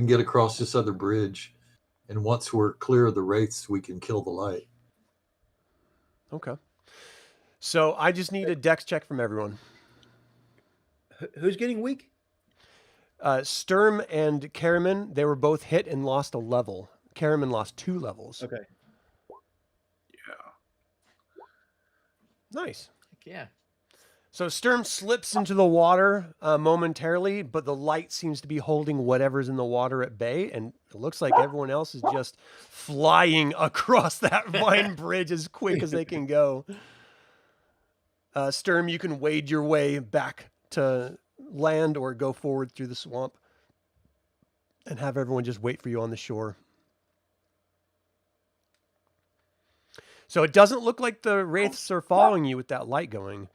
get across this other bridge, and once we're clear of the wraiths, we can kill the light. Okay. So I just need a dex check from everyone. Who's getting weak? Sturm and Caramon, they were both hit and lost a level. Caramon lost 2 levels. Okay. Yeah. Nice. Heck yeah. So Sturm slips into the water momentarily, but the light seems to be holding whatever's in the water at bay, and it looks like everyone else is just flying across that vine bridge as quick as they can go. Sturm, you can wade your way back to land or go forward through the swamp and have everyone just wait for you on the shore. So it doesn't look like the wraiths are following you with that light going.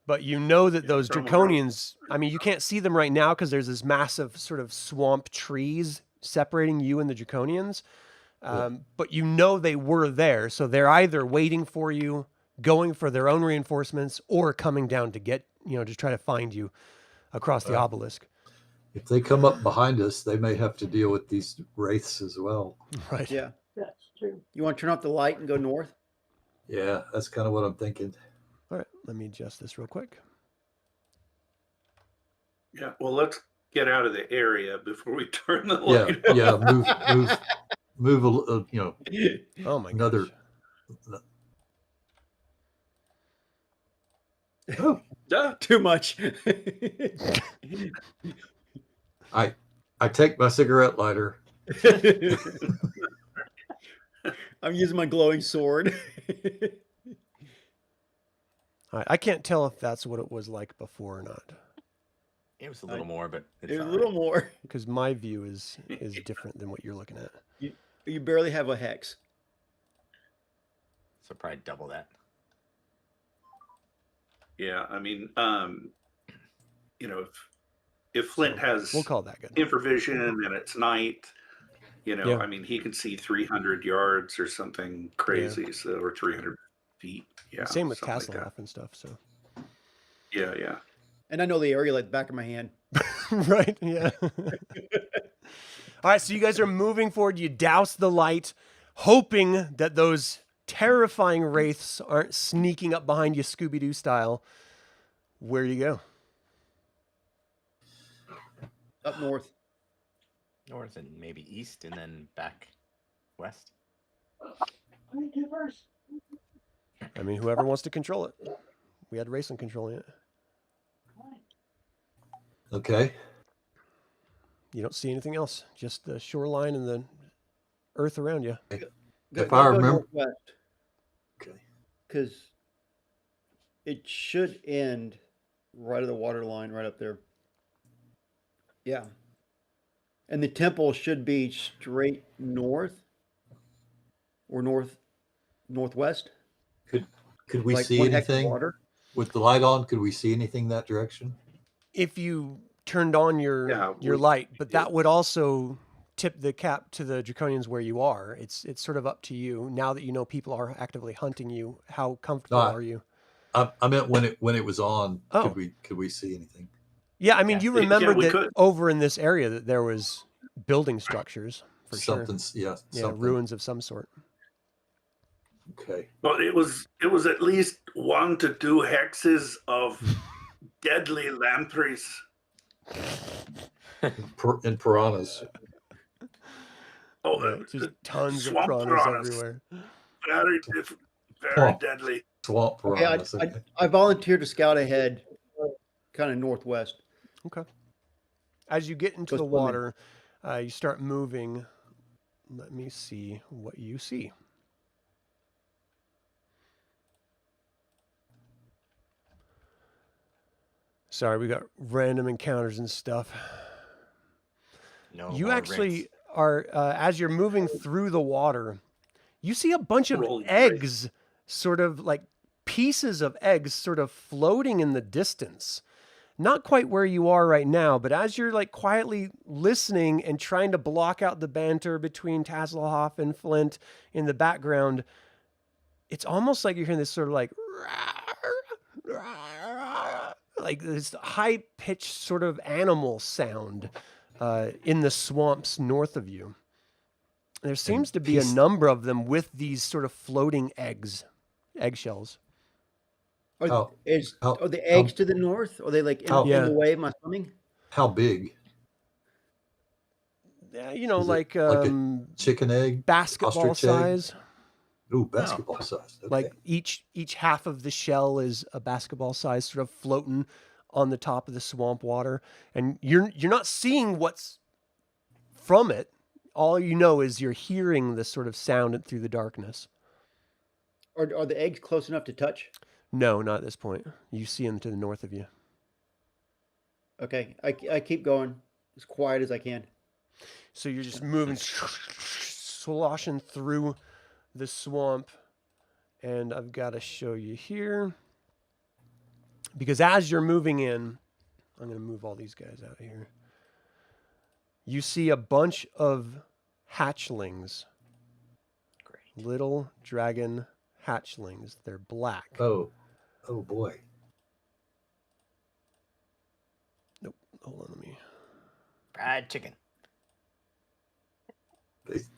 But you know that those draconians, I mean, you can't see them right now because there's this massive sort of swamp trees separating you and the draconians. But you know they were there. So they're either waiting for you, going for their own reinforcements, or coming down to get, to try to find you across the obelisk. If they come up behind us, they may have to deal with these wraiths as well. Right. Yeah. That's true. You want to turn off the light and go north? Yeah, that's kind of what I'm thinking. All right. Let me adjust this real quick. Yeah. Well, let's get out of the area before we turn the light. Yeah, move a Oh my another. gosh. Oh, Duh. Too much. I take my cigarette lighter. I'm using my glowing sword. All right. I can't tell if that's what it was like before or not, It was a little more, but it's It's a all little right. more. because my view is different than what you're looking at. You barely have a hex. So probably double that. Yeah. I mean, if Flint has We'll call that good. infravision and it's night, Yeah. I mean, he can see 300 yards or something crazy, so or 300 feet. Yeah. Same with something like that. Tasslehoff and stuff. So. Yeah, yeah. And I know the area like the back of my hand. Right. Yeah. All right. So you guys are moving forward. You douse the light, hoping that those terrifying wraiths aren't sneaking up behind you, Scooby-Doo style. Where do you go? Up north. North and maybe east and then back west. I mean, whoever wants to control it. We had Raistlin controlling it. Okay. You don't see anything else, just the shoreline and the earth around you. If I remember, northwest, okay. because it should end right at the water line, right up there. Yeah. And the temple should be straight north or northwest. Could we like see one heck of anything water. with the light on? Could we see anything that direction? If you turned on your Yeah, light, but did. that would also tip the cap to the Draconians where you are. It's sort of up to you now that you know people are actively hunting you. How comfortable are you? I meant when it was on. Oh. Could we see anything? Yeah, I mean, Yeah. you Yeah, remembered we that could. over in this area that there was building structures for sure. Yeah, Yeah, something. ruins of some sort. Okay. But it was at least 1 to 2 hexes of deadly lampreys. And piranhas. Oh, Yeah, just tons of swamp piranhas everywhere. very very Swamp. deadly. Swamp Okay, piranhas. I volunteered to scout ahead, kind of northwest. Okay. As you get into Go the swimming. water, you start moving. Let me see what you see. Sorry, we got random encounters and stuff. No You more actually rinse. are, as you're moving through the water, you see a bunch of Rolling eggs, sort of like pieces of eggs sort of floating in the distance. Not quite where you are right now, but as you're like quietly listening and trying to block out the banter between Tasslehoff and Flint in the background, it's almost like you're hearing this sort of like this high-pitched sort of animal sound in the swamps north of you. There seems to be a number of them with these sort of floating eggshells. Are How- the eggs to the north? Are they like in Yeah. the way of my swimming? How big? You know, Is it like like a chicken egg? basketball ostrich egg? size. Ooh, basketball size. Okay. Like each half of the shell is a basketball size, sort of floating on the top of the swamp water, and you're not seeing what's from it. All you know is you're hearing this sort of sound through the darkness. Are the eggs close enough to touch? No, not at this point. You see them to the north of you. Okay, I keep going as quiet as I can. So you're just moving, sloshing through the swamp, and I've got to show you here. Because as you're moving in, I'm going to move all these guys out of here. You see a bunch of hatchlings, Great. little dragon hatchlings. They're black. Oh boy. Nope. Hold on, let me. Fried chicken.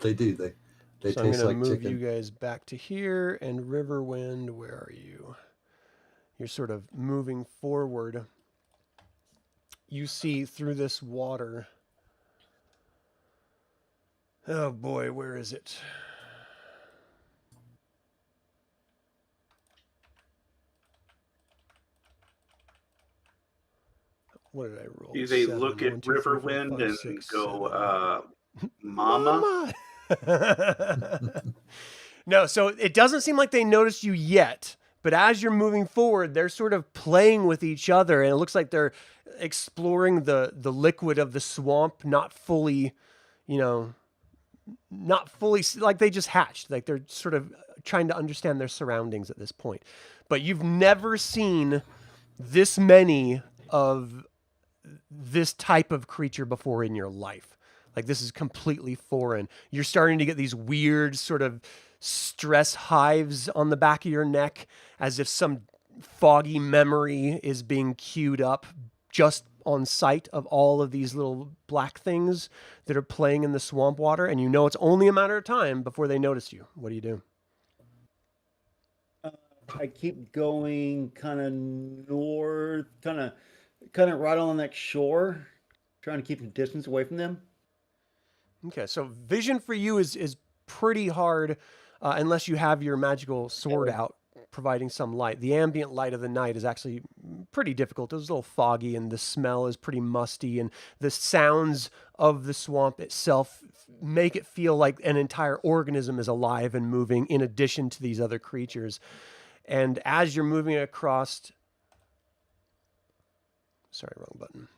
They do. They So I'm taste going to like move chicken. you guys back to here. And Riverwind, where are you? You're sort of moving forward. You see through this water. Oh boy, where is it? What did I roll? Do they 7. look 1, at 2, 3, 4, Riverwind 5, and 6, go, 7. Mama? No, so it doesn't seem like they noticed you yet, but as you're moving forward, they're sort of playing with each other, and it looks like they're exploring the liquid of the swamp, not fully, like they just hatched. Like they're sort of trying to understand their surroundings at this point. But you've never seen this many of this type of creature before in your life. Like this is completely foreign. You're starting to get these weird sort of stress hives on the back of your neck as if some foggy memory is being queued up just on sight of all of these little black things that are playing in the swamp water. And you know it's only a matter of time before they notice you. What do you do? I keep going kind of north, kind of right on that shore, trying to keep the distance away from them. Okay, so vision for you is pretty hard unless you have your magical sword out providing some light. The ambient light of the night is actually pretty difficult. It was a little foggy, and the smell is pretty musty, and the sounds of the swamp itself make it feel like an entire organism is alive and moving in addition to these other creatures. And as you're moving across... Sorry, wrong button.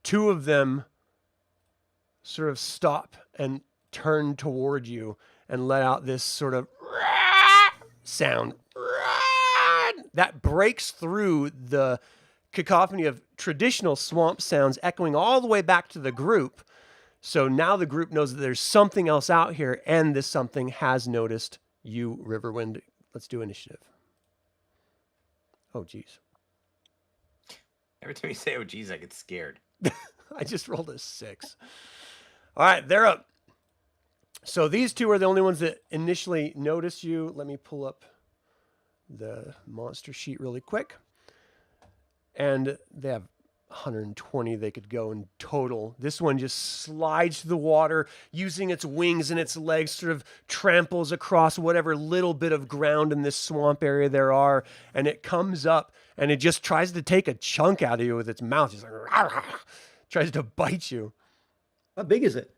Two of them sort of stop and turn toward you and let out this sort of sound that breaks through the cacophony of traditional swamp sounds echoing all the way back to the group. So now the group knows that there's something else out here, and this something has noticed you, Riverwind. Let's do initiative. Oh, geez. Every time you say "oh geez," I get scared. I just rolled a 6. All right, they're up. So these two are the only ones that initially notice you. Let me pull up the monster sheet really quick. And they have 120 they could go in total. This one just slides to the water, using its wings and its legs, sort of tramples across whatever little bit of ground in this swamp area there are, and it comes up and it just tries to take a chunk out of you with its mouth. Just like, tries to bite you. How big is it?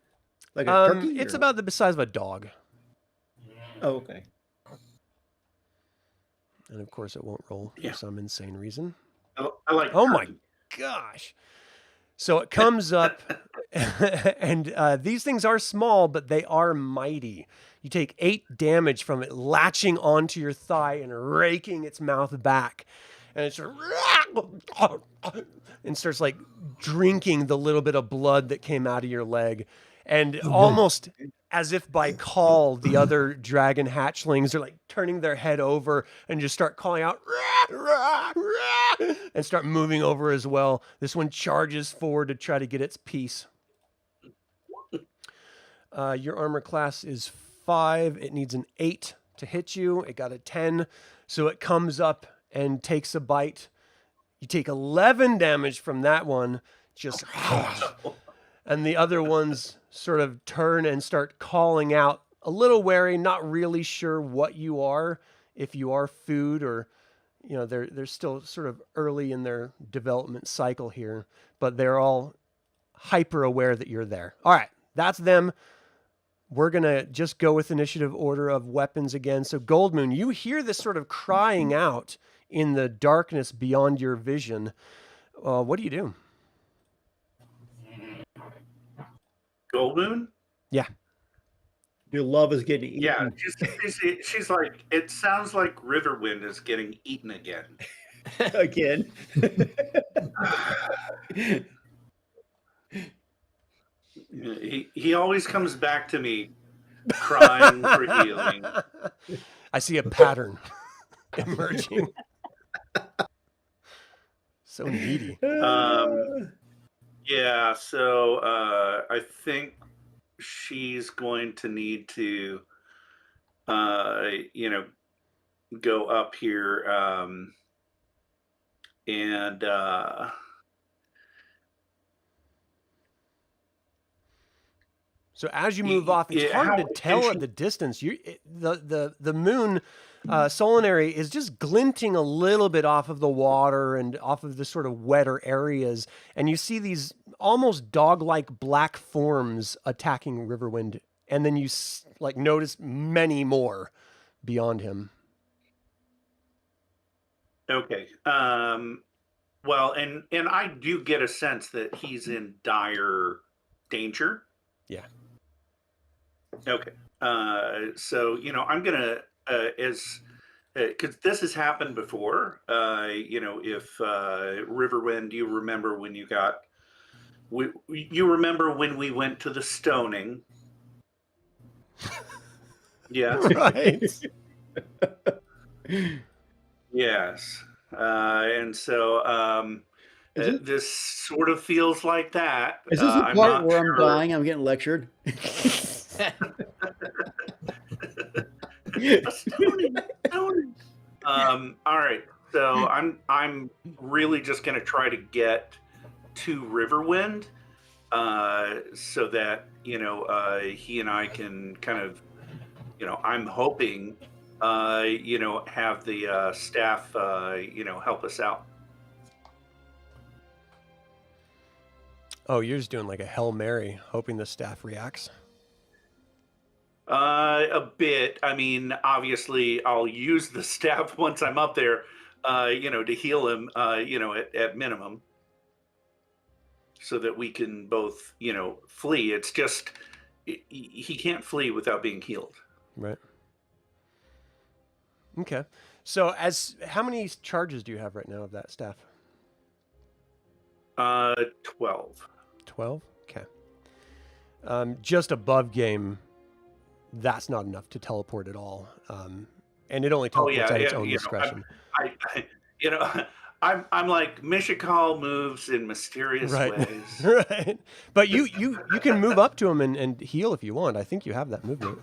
Like a turkey? It's or- about the size of a dog. Oh, okay. And of course it won't roll Yeah. for some insane reason. I like. Oh my turkey. gosh. So it comes up, and these things are small, but they are mighty. You take 8 damage from it latching onto your thigh and raking its mouth back. And it's and starts like drinking the little bit of blood that came out of your leg. And almost as if by call, the other dragon hatchlings are like turning their head over and just start calling out and start moving over as well. This one charges forward to try to get its piece. Your armor class is 5. It needs an 8 to hit you. It got a 10. So it comes up and takes a bite. You take 11 damage from that one. Just... And the other ones sort of turn and start calling out, a little wary, not really sure what you are, if you are food or, you know, they're still sort of early in their development cycle here, but they're all hyper aware that you're there. All right, that's them. We're going to just go with initiative order of weapons again. So Goldmoon, you hear this sort of crying out in the darkness beyond your vision. What do you do? Goldmoon? Yeah. Your love is getting eaten. Yeah, she's like, it sounds like Riverwind is getting eaten again. Again. He always comes back to me crying for healing. I see a pattern emerging. So needy. Yeah, so I think she's going to need to, go up here and so as you move off, it's hard to tell at the distance. The moon solinary is just glinting a little bit off of the water and off of the sort of wetter areas, and you see these almost dog-like black forms attacking Riverwind, and then you notice many more beyond him. Okay. Well, and I do get a sense that he's in dire danger. Yeah. Okay. So, I'm going to, because this has happened before, if Riverwind, you remember when you remember when we went to the stoning. Yes. Right. Yes. And so this sort of feels like that. Is this the I'm part not where I'm sure. dying? I'm getting lectured. Stoning. All right. So I'm really just going to try to get to Riverwind, so that he and I can kind of I'm hoping, have the staff, help us out. Oh, you're just doing like a Hail Mary, hoping the staff reacts. A bit. I mean, obviously, I'll use the staff once I'm up there, to heal him, at minimum, so that we can both, flee. It's just he can't flee without being healed. Right. Okay. So, how many charges do you have right now of that staff? 12. 12? Okay. Just above game, that's not enough to teleport at all. And it only teleports at its own discretion. I'm like, Mishakal moves in mysterious ways. Right. But you can move up to him and heal if you want. I think you have that movement.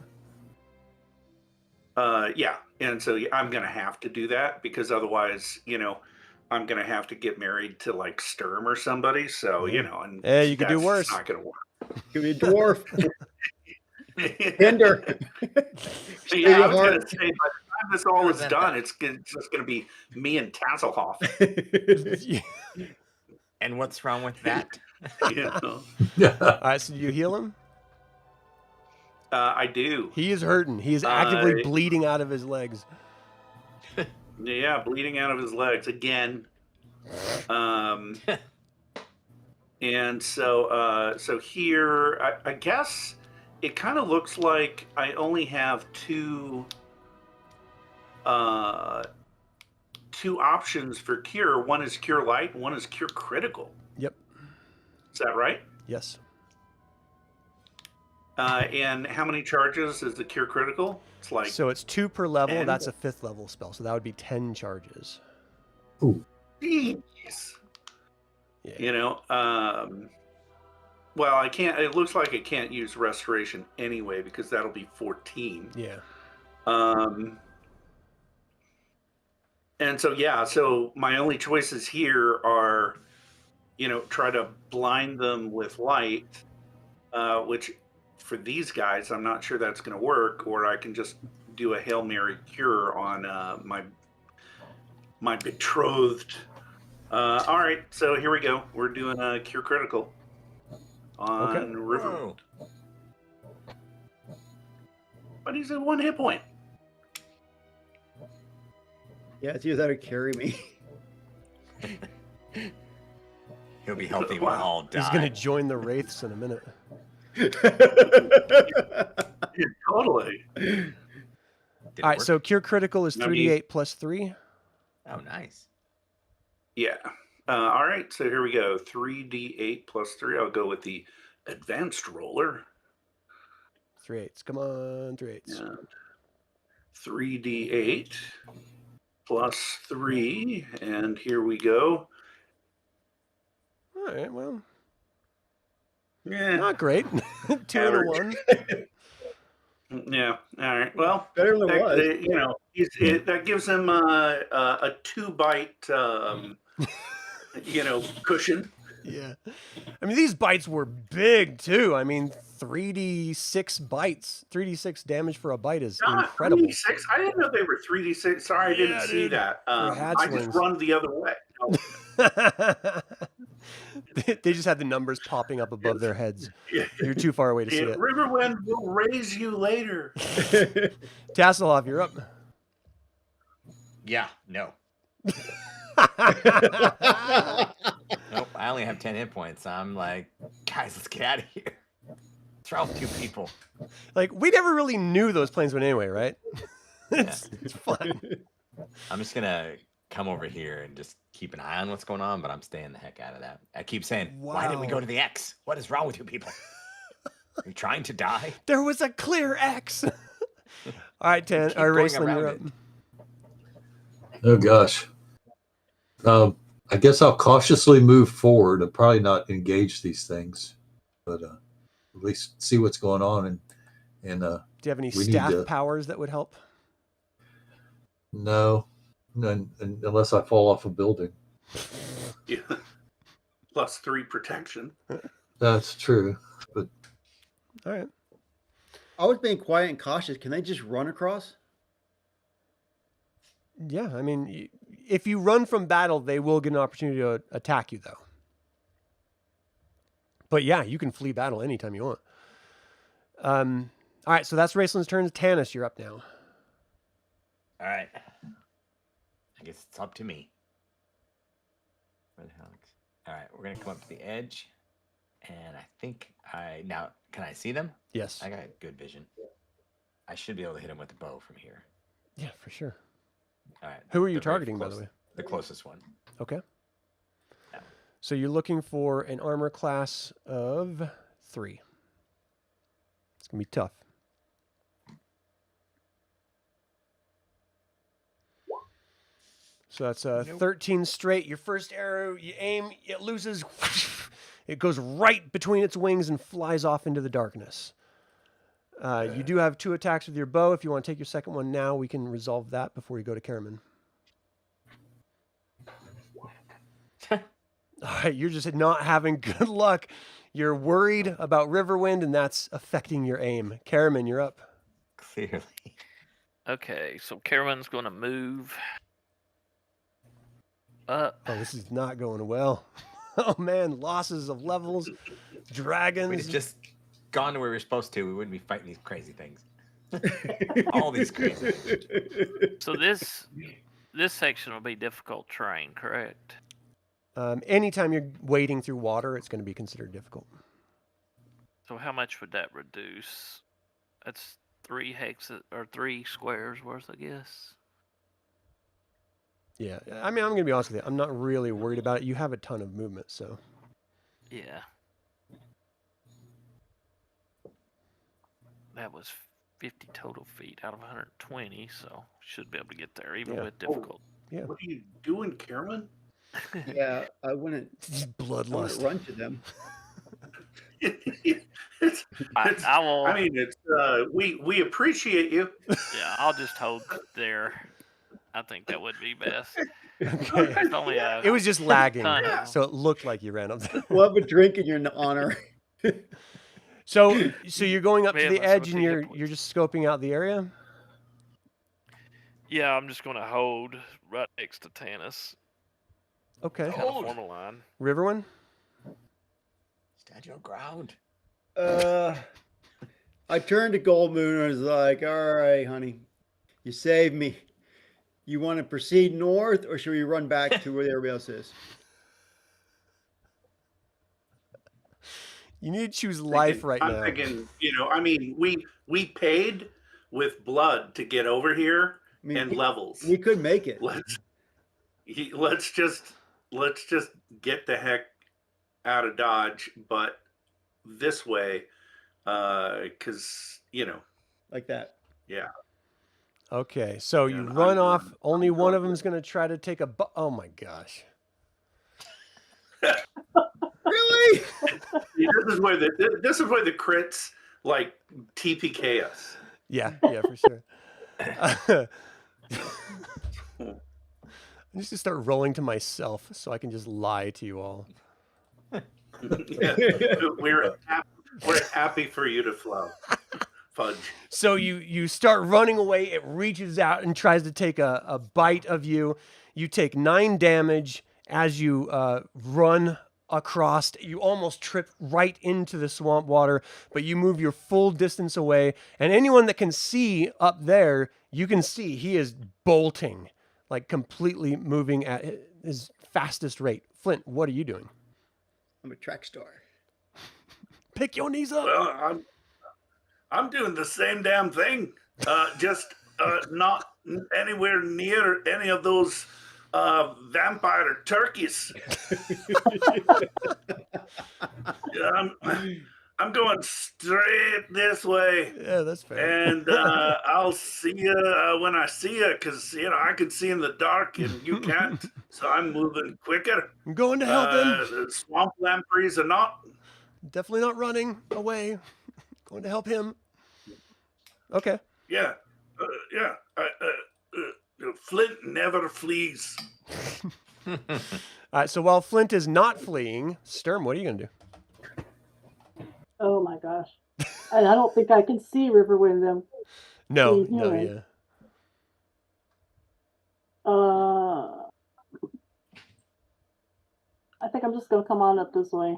Yeah. And so I'm going to have to do that because otherwise, I'm going to have to get married to like Sturm or somebody. So, and yeah, you could do worse. It's not going to work. Give me a dwarf. Kender. Yeah, I was going to say, by the time this all is done, it's just going to be me and Tasslehoff. And what's wrong with that? All right, so do you heal him? I do. He is hurting. He is actively bleeding out of his legs. Yeah, bleeding out of his legs again. And so here, I guess it kind of looks like I only have two options for cure. One is cure light, and one is cure critical. Yep. Is that right? Yes. And how many charges is the cure critical? It's like so it's 2 per level. 10. That's a 5th level spell, so that would be 10 charges. Ooh. Jeez. Yeah. Well, I can't. It looks like I can't use restoration anyway because that'll be 14. Yeah. And so my only choices here are, try to blind them with light, which for these guys, I'm not sure that's going to work, or I can just do a Hail Mary cure on my betrothed. All right, so here we go. We're doing a cure critical on Riverwind. But he's at 1 hit point. Yeah, it's either that or carry me. He'll be healthy when all die. He's going to join the Wraiths in a minute. Yeah, totally. All right, so cure critical is 3d8 plus 3. Oh, nice. Yeah. All right, so here we go. 3d8 plus 3. I'll go with the advanced roller. 3 8s. Come on, 3 8s. Yeah. 3d8 plus 3. And here we go. All right, well, Yeah. not great. 2 and a 1. Yeah. All right. Well, Better than it was. That gives him a 2-bite, cushion. Yeah. I mean, these bites were big, too. I mean, 3d6 bites. 3d6 damage for a bite is incredible. 3d6? I didn't know they were 3d6. Sorry, I didn't see that. I just run the other way. They just had the numbers popping up above their heads. You're too far away to see it. Riverwind will raise you later. Tasslehoff, you're up. Yeah, no. Nope, I only have 10 hit points. I'm like, guys, let's get out of here. What's wrong with you people? Like, we never really knew those planes went anyway, right? It's fun. I'm just going to come over here and just keep an eye on what's going on, but I'm staying the heck out of that. I keep saying, why didn't we go to the X? What is wrong with you people? Are you trying to die? There was a clear X. All right, Raistlin, you're up. Oh, gosh. I guess I'll cautiously move forward and probably not engage these things, but at least see what's going on. And do you have any staff powers that would help? No, unless I fall off a building. Yeah. +3 protection. That's true. But all right. I was being quiet and cautious. Can they just run across? Yeah, I mean, if you run from battle, they will get an opportunity to attack you, though. But yeah, you can flee battle anytime you want. All right, so that's Raistlin's turn. Tanis, you're up now. All right. I guess it's up to me. Where the hell? All right, we're gonna come up to the edge, and I think now can I see them? Yes. I got good vision. I should be able to hit him with the bow from here. Yeah, for sure. All right. Who are you the very targeting, by the way? The closest one. Okay. Yeah. So you're looking for an armor class of 3. It's gonna be tough. So that's 13 straight. Your first arrow, you aim, it loses. It goes right between its wings and flies off into the darkness. You do have 2 attacks with your bow. If you want to take your second one now, we can resolve that before you go to Caramon. All right, you're just not having good luck. You're worried about Riverwind, and that's affecting your aim. Caramon, you're up. Clearly. Okay, so Caramon's going to move up. Oh, this is not going well. Oh man, losses of levels, dragons. We'd have just gone to where we were supposed to. We wouldn't be fighting these crazy things. All these crazy things. So this section will be difficult terrain, correct? Anytime you're wading through water, it's going to be considered difficult. So how much would that reduce? That's 3 hexes or 3 squares worth, I guess. Yeah, I mean, I'm going to be honest with you. I'm not really worried about it. You have a ton of movement, so. Yeah. That was 50 total feet out of 120, so should be able to get there, even Yeah. with difficult. Yeah. What are you doing, Caramon? Yeah, I wouldn't Bloodlust. run to them. I will. I mean, it's we appreciate you. Yeah, I'll just hold there. I think that would be best. Okay. It's only It was just lagging, ton of- so it looked like you ran up there. We'll have a drink in your honor. So you're going up to Man, the that's edge what and the you're hit points. you're just scoping out the area. Yeah, I'm just going to hold right next to Tanis. Okay. Kind of form a line. Riverwind. Stand your ground. I turned to Goldmoon and I was like, all right, honey, you saved me. You want to proceed north or should we run back to where everybody else is? You need to choose life right I'm now. thinking, I mean, we paid with blood to get over here I mean, and levels. we could make it. Let's just get the heck out of Dodge, but this way, because Like that. yeah. Okay, so Yeah, you I'm run going- off. Only I'm one of going. them's going to try to take a. Oh my gosh. Really? This is where the crits like TPK us. Yeah, for sure. I need to start rolling to myself so I can just lie to you all. Yeah. We're happy for you to flow. Fudge. So you start running away. It reaches out and tries to take a bite of you. You take 9 damage as you run across. You almost trip right into the swamp water, but you move your full distance away. And anyone that can see up there, you can see he is bolting, like completely moving at his fastest rate. Flint, what are you doing? I'm a track star. Pick your knees up. Well, I'm doing the same damn thing. Just not anywhere near any of those vampire turkeys. I'm going straight this way, Yeah, that's fair. and I'll see you when I see you, because I can see in the dark and you can't. So I'm moving quicker. I'm going to help him. The swamp lampreys are not. Definitely not running away. Going to help him. Okay. Yeah, Flint never flees. All right. So while Flint is not fleeing, Sturm, what are you going to do? Oh my gosh. And I don't think I can see Riverwind them. No, being no, human. yeah. I think I'm just gonna come on up this way.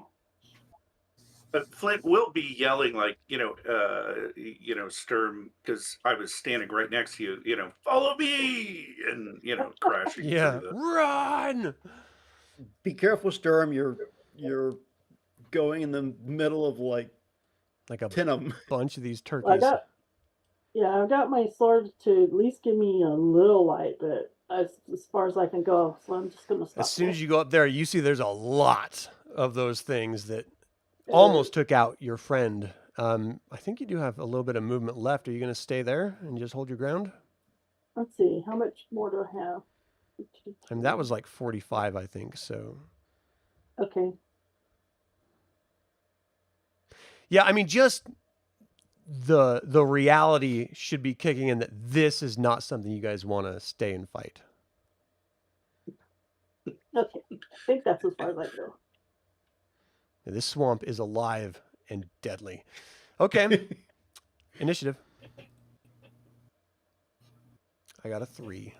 But Flint will be yelling like, Sturm, because I was standing right next to you, follow me, and crashing Yeah. through the. Run! Be careful, Sturm. You're going in the middle of like Like a 10 of them. bunch of these I turkeys. I've got my sword to at least give me a little light, but as far as I can go, so I'm just gonna stop. As soon as you go up there, you see there's a lot of those things that almost took out your friend. I think you do have a little bit of movement left. Are you going to stay there and just hold your ground? Let's see, how much more do I have? I mean, that was like 45, I think. So, Okay. yeah, I mean, just the reality should be kicking in that this is not something you guys want to stay and fight. Okay. I think that's as far as I go. This swamp is alive and deadly. Okay. Initiative. I got a 3.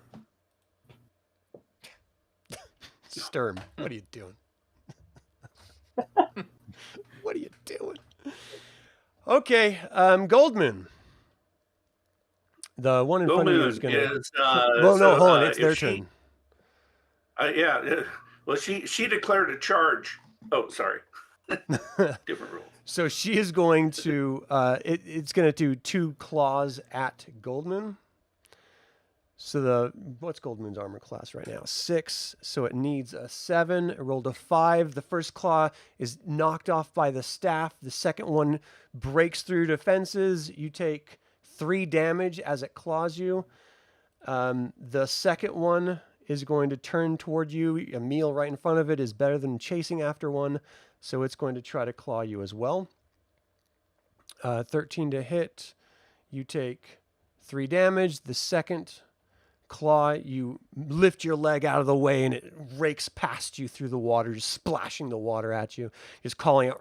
Sturm, what are you doing? What are you doing? Okay, Goldmoon. The one in front of you is going to... well, no, hold on. It's their turn. Yeah. Well, she declared a charge. Oh, sorry. Different rules. So she is going to... it's going to do 2 claws at Goldmoon. So what's Goldmoon's armor class right now? 6. So it needs a 7. It rolled a 5. The first claw is knocked off by the staff. The second one breaks through defenses. You take 3 damage as it claws you. The second one is going to turn toward you. A meal right in front of it is better than chasing after one. So it's going to try to claw you as well. 13 to hit. You take 3 damage. The second claw, you lift your leg out of the way and it rakes past you through the water, just splashing the water at you, just calling out.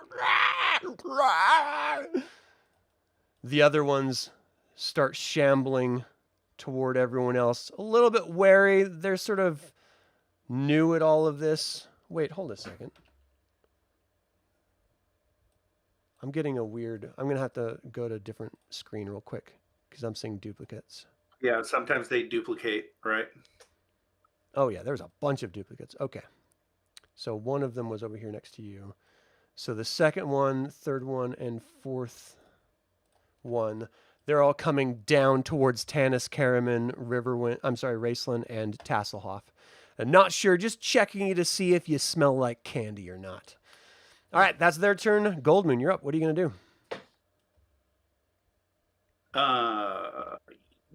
The other ones start shambling toward everyone else, a little bit wary. They're sort of new at all of this. Wait, hold a second. I'm getting a weird... I'm going to have to go to a different screen real quick because I'm seeing duplicates. Yeah, sometimes they duplicate, right? Oh, yeah, there's a bunch of duplicates. Okay. So one of them was over here next to you. So the second one, third one, and fourth one, they're all coming down towards Tanis, Caramon, Raistlin, and Tasslehoff. I'm not sure, just checking you to see if you smell like candy or not. All right, that's their turn. Goldmoon, you're up. What are you going to do?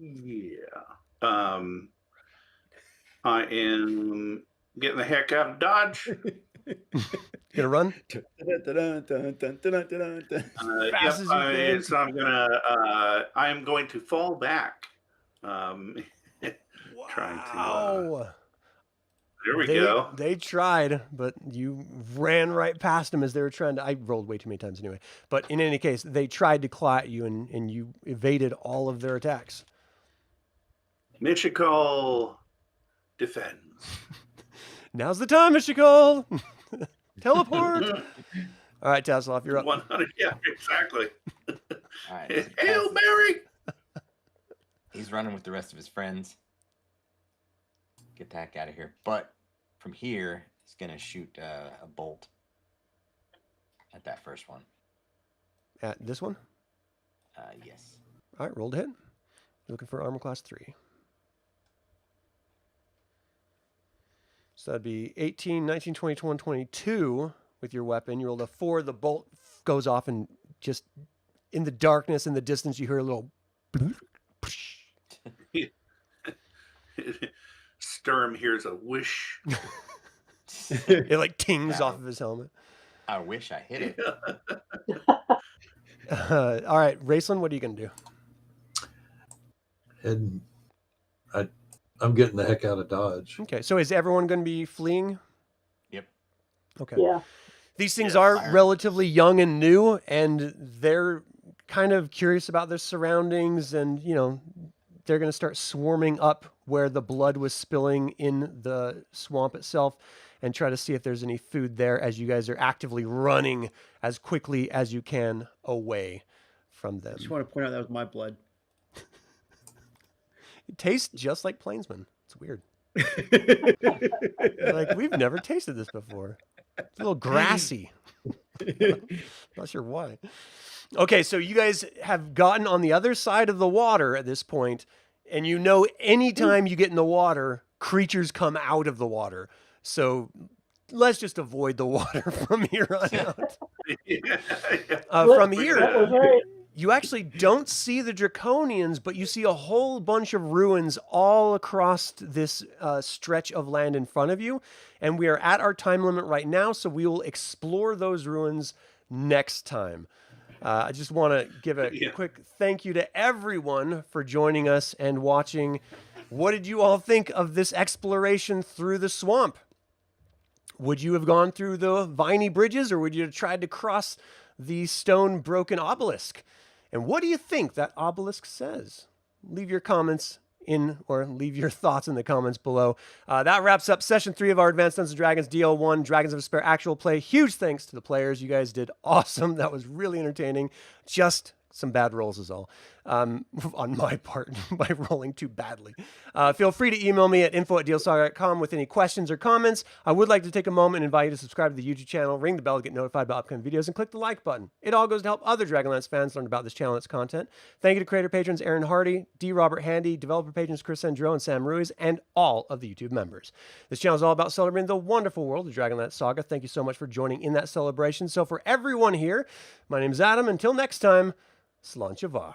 Yeah. I am getting the heck out of Dodge. Gonna run? So I am going to fall back. Trying to. There we go. They tried, but you ran right past them as they were trying to. I rolled way too many times anyway. But in any case, they tried to claw at you, and you evaded all of their attacks. Michikal defends. Now's the time, Michikal. Teleport. All right, Tasslehoff, you're up. 100. Yeah, exactly. All right. Hail Mary! He's running with the rest of his friends. Get the heck out of here. But from here, he's going to shoot a bolt at that first one. At this one? Yes. All right, roll to hit. You're looking for armor class 3. So that'd be 18, 19, 20, 21, 22 with your weapon. You rolled a 4. The bolt goes off, and just in the darkness, in the distance, you hear a little... Sturm hears a whoosh. It like tings off of his helmet. I wish I hit it. All right, Raistlin, what are you going to do? And I'm getting the heck out of Dodge. Okay, so is everyone going to be fleeing? Yep. Okay. Yeah. These things are relatively young and new, and they're kind of curious about their surroundings, and they're going to start swarming up where the blood was spilling in the swamp itself and try to see if there's any food there as you guys are actively running as quickly as you can away from them. I just want to point out that was my blood. It tastes just like Plainsman. It's weird. Like, we've never tasted this before. It's a little grassy. Not sure why. Okay, so you guys have gotten on the other side of the water at this point, and anytime you get in the water, creatures come out of the water. So let's just avoid the water from here on out. From here, you actually don't see the Draconians, but you see a whole bunch of ruins all across this stretch of land in front of you. And we are at our time limit right now, so we will explore those ruins next time. I just want to give a quick thank you to everyone for joining us and watching. What did you all think of this exploration through the swamp? Would you have gone through the viney bridges, or would you have tried to cross the stone broken obelisk? And what do you think that obelisk says? Leave your comments or leave your thoughts in the comments below. That wraps up session 3 of our Advanced Dungeons & Dragons DL1 Dragons of Despair actual play. Huge thanks to the players. You guys did awesome. That was really entertaining. Just some bad rolls is all on my part by rolling too badly. Feel free to email me at info@dlsaga.com with any questions or comments. I would like to take a moment and invite you to subscribe to the YouTube channel, ring the bell to get notified about upcoming videos, and click the like button. It all goes to help other Dragonlance fans learn about this channel and its content. Thank you to creator patrons Aaron Hardy, D. Robert Handy, developer patrons Chris Androu and Sam Ruiz, and all of the YouTube members. This channel is all about celebrating the wonderful world of Dragonlance Saga. Thank you so much for joining in that celebration. So for everyone here, my name is Adam. Until next time, Slanchavar.